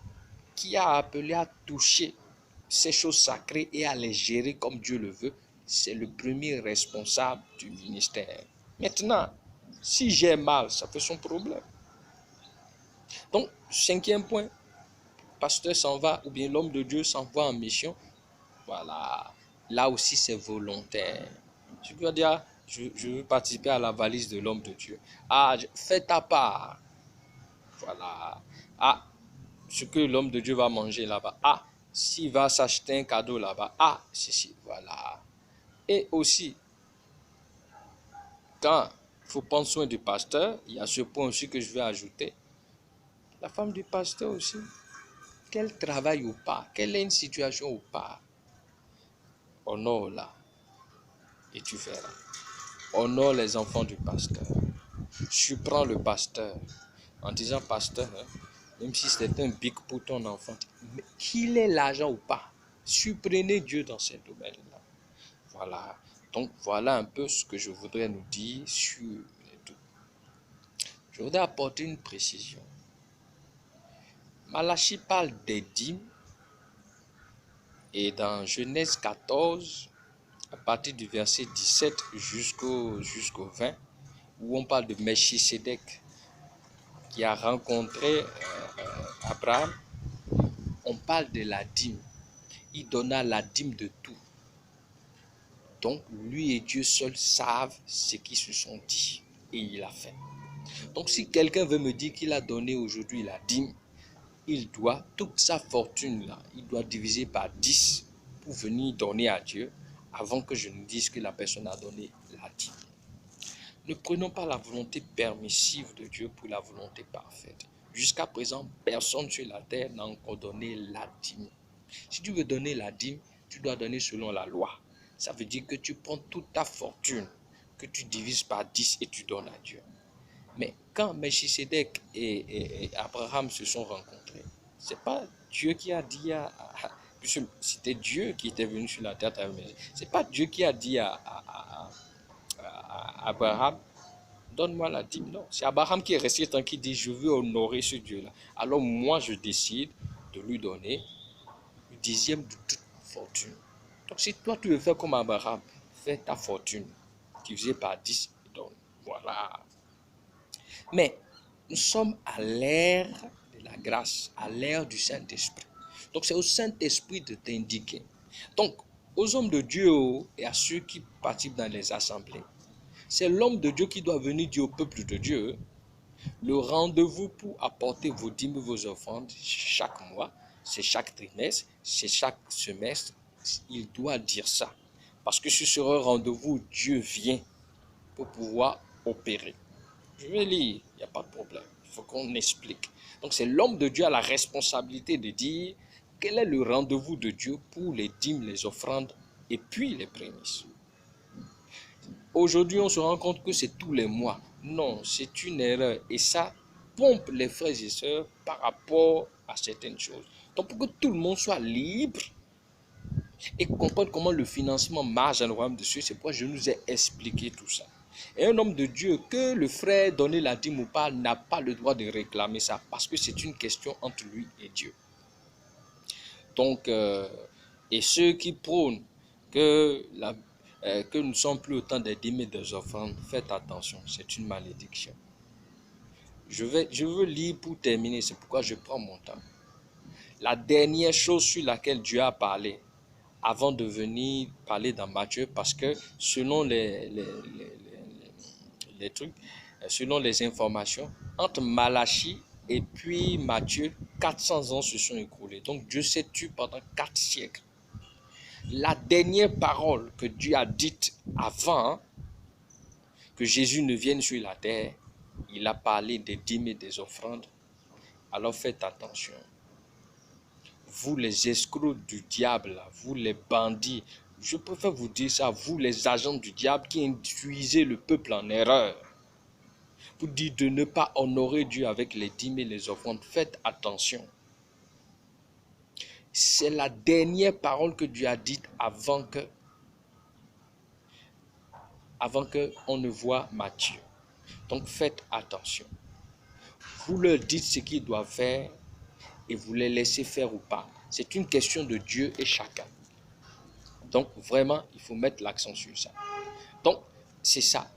qui a appelé à toucher ces choses sacrées et à les gérer comme Dieu le veut, c'est le premier responsable du ministère. Maintenant, si j'ai mal, ça fait son problème. Donc, 5e point, pasteur s'en va ou bien l'homme de Dieu s'en va en mission, voilà, là aussi c'est volontaire. Tu peux dire, je veux participer à la valise de l'homme de Dieu. Ah, fais ta part. Voilà. Ah, ce que l'homme de Dieu va manger là-bas. Ah, s'il va s'acheter un cadeau là-bas. Ah, ceci, voilà. Et aussi, quand il faut prendre soin du pasteur, il y a ce point aussi que je vais ajouter. La femme du pasteur aussi, qu'elle travaille ou pas, qu'elle ait une situation ou pas, honore-la et tu verras. Honore les enfants du pasteur. Surprends le pasteur en disant, pasteur, même si c'est un bic pour ton enfant, qu'il ait l'argent ou pas, surprenez Dieu dans ces domaines-là. Voilà. Donc, voilà un peu ce que je voudrais nous dire sur les deux. Je voudrais apporter une précision. Malachie parle des dîmes et dans Genèse 14, à partir du verset 17 jusqu'au 20, où on parle de Melchisédek qui a rencontré Abraham, on parle de la dîme. Il donna la dîme de tout. Donc, lui et Dieu seuls savent ce qu'ils se sont dit. Et il a fait. Donc, si quelqu'un veut me dire qu'il a donné aujourd'hui la dîme, il doit, toute sa fortune-là, il doit diviser par 10 pour venir donner à Dieu avant que je ne dise que la personne a donné la dîme. Ne prenons pas la volonté permissive de Dieu pour la volonté parfaite. Jusqu'à présent, personne sur la terre n'a encore donné la dîme. Si tu veux donner la dîme, tu dois donner selon la loi. Ça veut dire que tu prends toute ta fortune, que tu divises par 10 et tu donnes à Dieu. Mais quand Melchisédek et Abraham se sont rencontrés, c'est pas Dieu qui a dit puisque c'était Dieu qui était venu sur la terre. C'est pas Dieu qui a dit à Abraham, donne-moi la dîme. Non, c'est Abraham qui est resté tranquille, dit, je veux honorer ce Dieu-là. Alors moi, je décide de lui donner le 10e de toute fortune. Donc si toi, tu veux faire comme Abraham, fais ta fortune, divisé par 10, et donne. Voilà. Mais nous sommes à l'ère de la grâce, à l'ère du Saint-Esprit. Donc c'est au Saint-Esprit de t'indiquer. Donc, aux hommes de Dieu et à ceux qui participent dans les assemblées, c'est l'homme de Dieu qui doit venir dire au peuple de Dieu, le rendez-vous pour apporter vos dîmes, vos offrandes chaque mois, c'est chaque trimestre, c'est chaque semestre, il doit dire ça. Parce que ce sera un rendez-vous où Dieu vient pour pouvoir opérer. Je vais lire, il n'y a pas de problème, il faut qu'on explique. Donc c'est l'homme de Dieu a la responsabilité de dire quel est le rendez-vous de Dieu pour les dîmes, les offrandes et puis les prémices. Aujourd'hui, on se rend compte que c'est tous les mois. Non, c'est une erreur. Et ça pompe les frères et sœurs par rapport à certaines choses. Donc, pour que tout le monde soit libre et comprenne comment le financement marche dans le royaume de Dieu, c'est pourquoi je nous ai expliqué tout ça. Et un homme de Dieu, que le frère donne la dîme ou pas, n'a pas le droit de réclamer ça parce que c'est une question entre lui et Dieu. Donc, et ceux qui prônent que, que nous ne sommes plus autant des dîmes et des offrandes, faites attention, c'est une malédiction. Je veux lire pour terminer, c'est pourquoi je prends mon temps. La dernière chose sur laquelle Dieu a parlé, avant de venir parler dans Matthieu, parce que selon les trucs, selon les informations, entre Malachie et puis Matthieu, 400 ans se sont écoulés. Donc Dieu s'est tué pendant 4 siècles. La dernière parole que Dieu a dite avant que Jésus ne vienne sur la terre, il a parlé des dîmes et des offrandes. Alors faites attention. Vous les escrocs du diable, vous les bandits, je préfère vous dire ça, vous les agents du diable qui induisez le peuple en erreur. Vous dites de ne pas honorer Dieu avec les dîmes et les offrandes. Faites attention. C'est la dernière parole que Dieu a dite avant qu'on ne voit Matthieu. Donc faites attention. Vous leur dites ce qu'ils doivent faire et vous les laissez faire ou pas. C'est une question de Dieu et chacun. Donc vraiment, il faut mettre l'accent sur ça. Donc, c'est ça.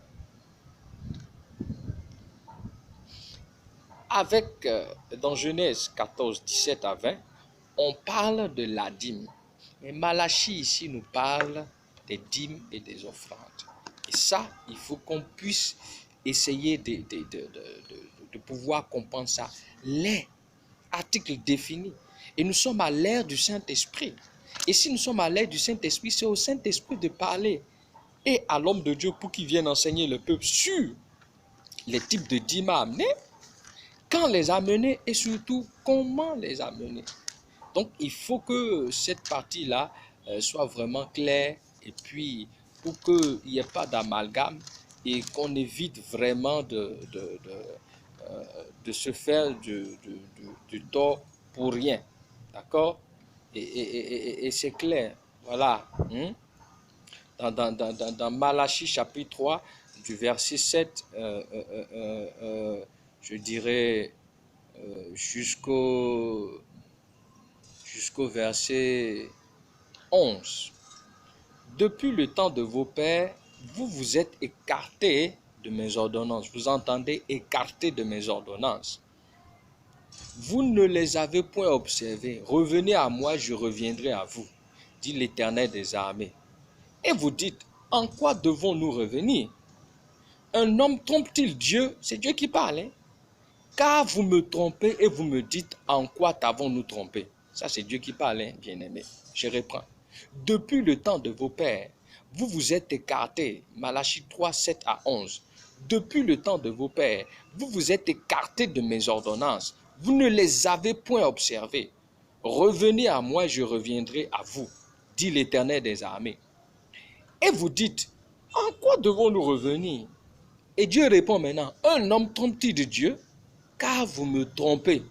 Avec, dans Genèse 14, 17 à 20, on parle de la dîme. Mais Malachie ici nous parle des dîmes et des offrandes. Et ça, il faut qu'on puisse essayer de pouvoir comprendre ça. Les articles définis. Et nous sommes à l'ère du Saint-Esprit. Et si nous sommes à l'ère du Saint-Esprit, c'est au Saint-Esprit de parler et à l'homme de Dieu pour qu'il vienne enseigner le peuple sur les types de dîmes à amener, quand les amener et surtout comment les amener. Donc il faut que cette partie-là soit vraiment claire et puis pour qu'il n'y ait pas d'amalgame et qu'on évite vraiment de se faire du tort pour rien. D'accord? Et c'est clair. Voilà. Dans Malachie chapitre 3, du verset 7, je dirais jusqu'au verset 11. Depuis le temps de vos pères, vous vous êtes écartés de mes ordonnances. Vous entendez, écartés de mes ordonnances. Vous ne les avez point observées. Revenez à moi, je reviendrai à vous, dit l'Éternel des armées. Et vous dites, en quoi devons-nous revenir? Un homme trompe-t-il Dieu? C'est Dieu qui parle. Hein? Car vous me trompez et vous me dites, en quoi t'avons-nous trompé? Ça, c'est Dieu qui parle, hein, bien-aimé. Je reprends. Depuis le temps de vos pères, vous vous êtes écartés. Malachie 3, 7 à 11. Depuis le temps de vos pères, vous vous êtes écartés de mes ordonnances. Vous ne les avez point observées. Revenez à moi, je reviendrai à vous, dit l'Éternel des armées. Et vous dites, en quoi devons-nous revenir? Et Dieu répond maintenant, un homme trompe-t-il de Dieu? Car vous me trompez.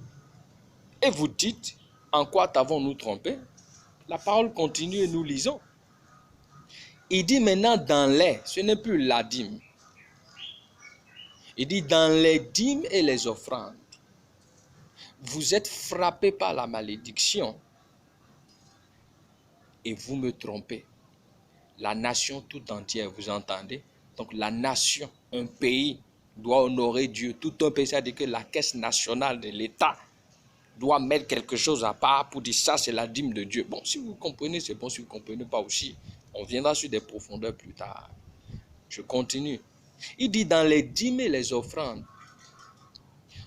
Et vous dites, en quoi t'avons-nous trompé? La parole continue et nous lisons. Il dit maintenant dans les, ce n'est plus la dîme. Il dit dans les dîmes et les offrandes, vous êtes frappés par la malédiction et vous me trompez. La nation tout entière, vous entendez? Donc la nation, un pays doit honorer Dieu. Tout un pays, c'est-à-dire que la caisse nationale de l'État doit mettre quelque chose à part pour dire ça, c'est la dîme de Dieu. Bon, si vous comprenez, c'est bon. Si vous ne comprenez pas aussi, on viendra sur des profondeurs plus tard. Je continue. Il dit dans les dîmes et les offrandes,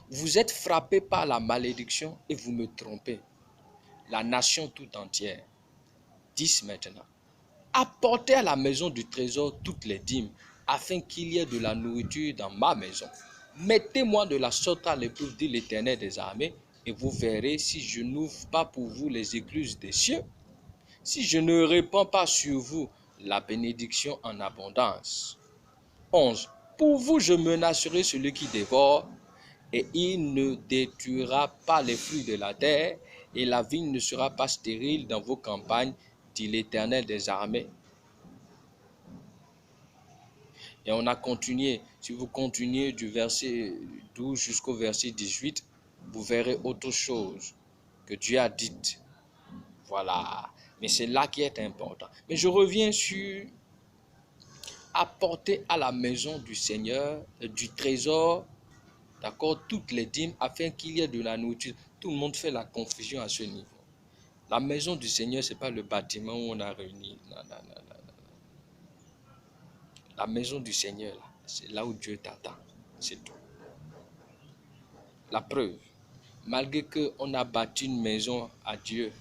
vous êtes frappés par la malédiction et vous me trompez. La nation tout entière. 10 maintenant. Apportez à la maison du trésor toutes les dîmes, afin qu'il y ait de la nourriture dans ma maison. Mettez-moi de la sorte à l'épreuve, dit l'Éternel des armées, et vous verrez si je n'ouvre pas pour vous les écluses des cieux, si je ne répands pas sur vous la bénédiction en abondance. 11. Pour vous, je menacerai celui qui dévore, et il ne détruira pas les fruits de la terre, et la vigne ne sera pas stérile dans vos campagnes, dit l'Éternel des armées. Et on a continué. Si vous continuez du verset 12 jusqu'au verset 18, vous verrez autre chose que Dieu a dit. Voilà. Mais c'est là qui est important. Mais je reviens sur apporter à la maison du Seigneur du trésor, d'accord, toutes les dîmes afin qu'il y ait de la nourriture. Tout le monde fait la confusion à ce niveau. La maison du Seigneur, ce n'est pas le bâtiment où on a réuni. Non, non, non, non. La maison du Seigneur, c'est là où Dieu t'attend. C'est tout. La preuve, malgré qu'on a bâti une maison à Dieu,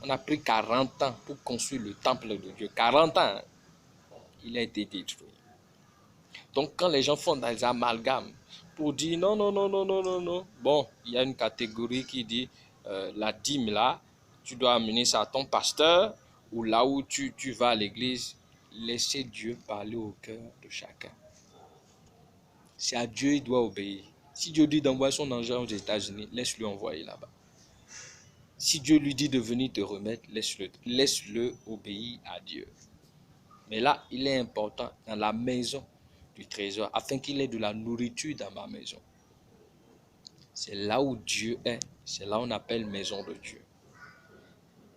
on a pris 40 ans pour construire le temple de Dieu. 40 ans, hein, il a été détruit. Donc quand les gens font des amalgames pour dire non, non, non, non, non, non, non, bon, il y a une catégorie qui dit la dîme là, tu dois amener ça à ton pasteur ou là où tu vas à l'église. Laissez Dieu parler au cœur de chacun. C'est à Dieu il doit obéir. Si Dieu dit d'envoyer son ange aux États-Unis, laisse-le envoyer là-bas. Si Dieu lui dit de venir te remettre, laisse-le obéir à Dieu. Mais là, il est important dans la maison du trésor, afin qu'il ait de la nourriture dans ma maison. C'est là où Dieu est. C'est là où on appelle maison de Dieu.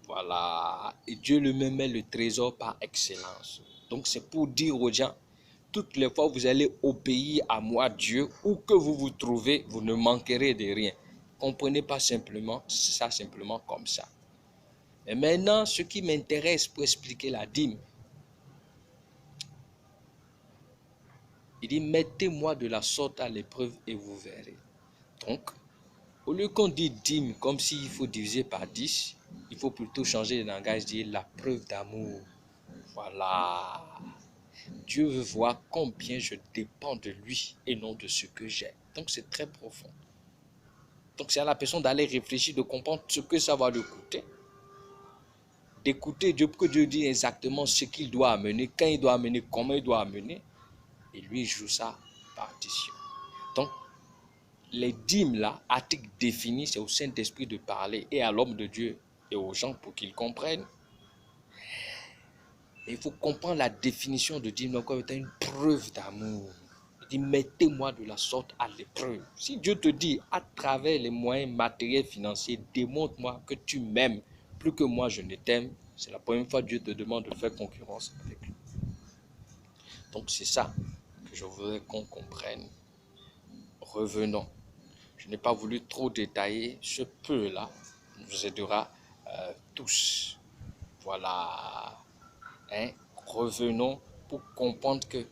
Voilà. Et Dieu lui-même est le trésor par excellence. Donc c'est pour dire aux gens, toutes les fois vous allez obéir à moi, Dieu, où que vous vous trouvez, vous ne manquerez de rien. Comprenez pas simplement ça simplement comme ça. Mais maintenant, ce qui m'intéresse pour expliquer la dîme, il dit, mettez-moi de la sorte à l'épreuve et vous verrez. Donc, au lieu qu'on dit dîme comme s'il faut diviser par 10, il faut plutôt changer de langage, dire la preuve d'amour. Voilà. Dieu veut voir combien je dépends de lui et non de ce que j'ai. Donc c'est très profond. Donc c'est à la personne d'aller réfléchir, de comprendre ce que ça va lui coûter. D'écouter Dieu pour que Dieu dise exactement ce qu'il doit amener, quand il doit amener, comment il doit amener. Et lui joue sa partition. Donc les dîmes là, articles définis, c'est au Saint-Esprit de parler et à l'homme de Dieu et aux gens pour qu'ils comprennent. Et il faut comprendre la définition de dîme comme étant une preuve d'amour. Il dit, mettez-moi de la sorte à l'épreuve. Si Dieu te dit, à travers les moyens matériels, financiers, démontre-moi que tu m'aimes plus que moi je ne t'aime, c'est la première fois que Dieu te demande de faire concurrence avec lui. Donc c'est ça que je voudrais qu'on comprenne. Revenons. Je n'ai pas voulu trop détailler. Ce peu-là nous aidera tous. Voilà. Revenons pour comprendre que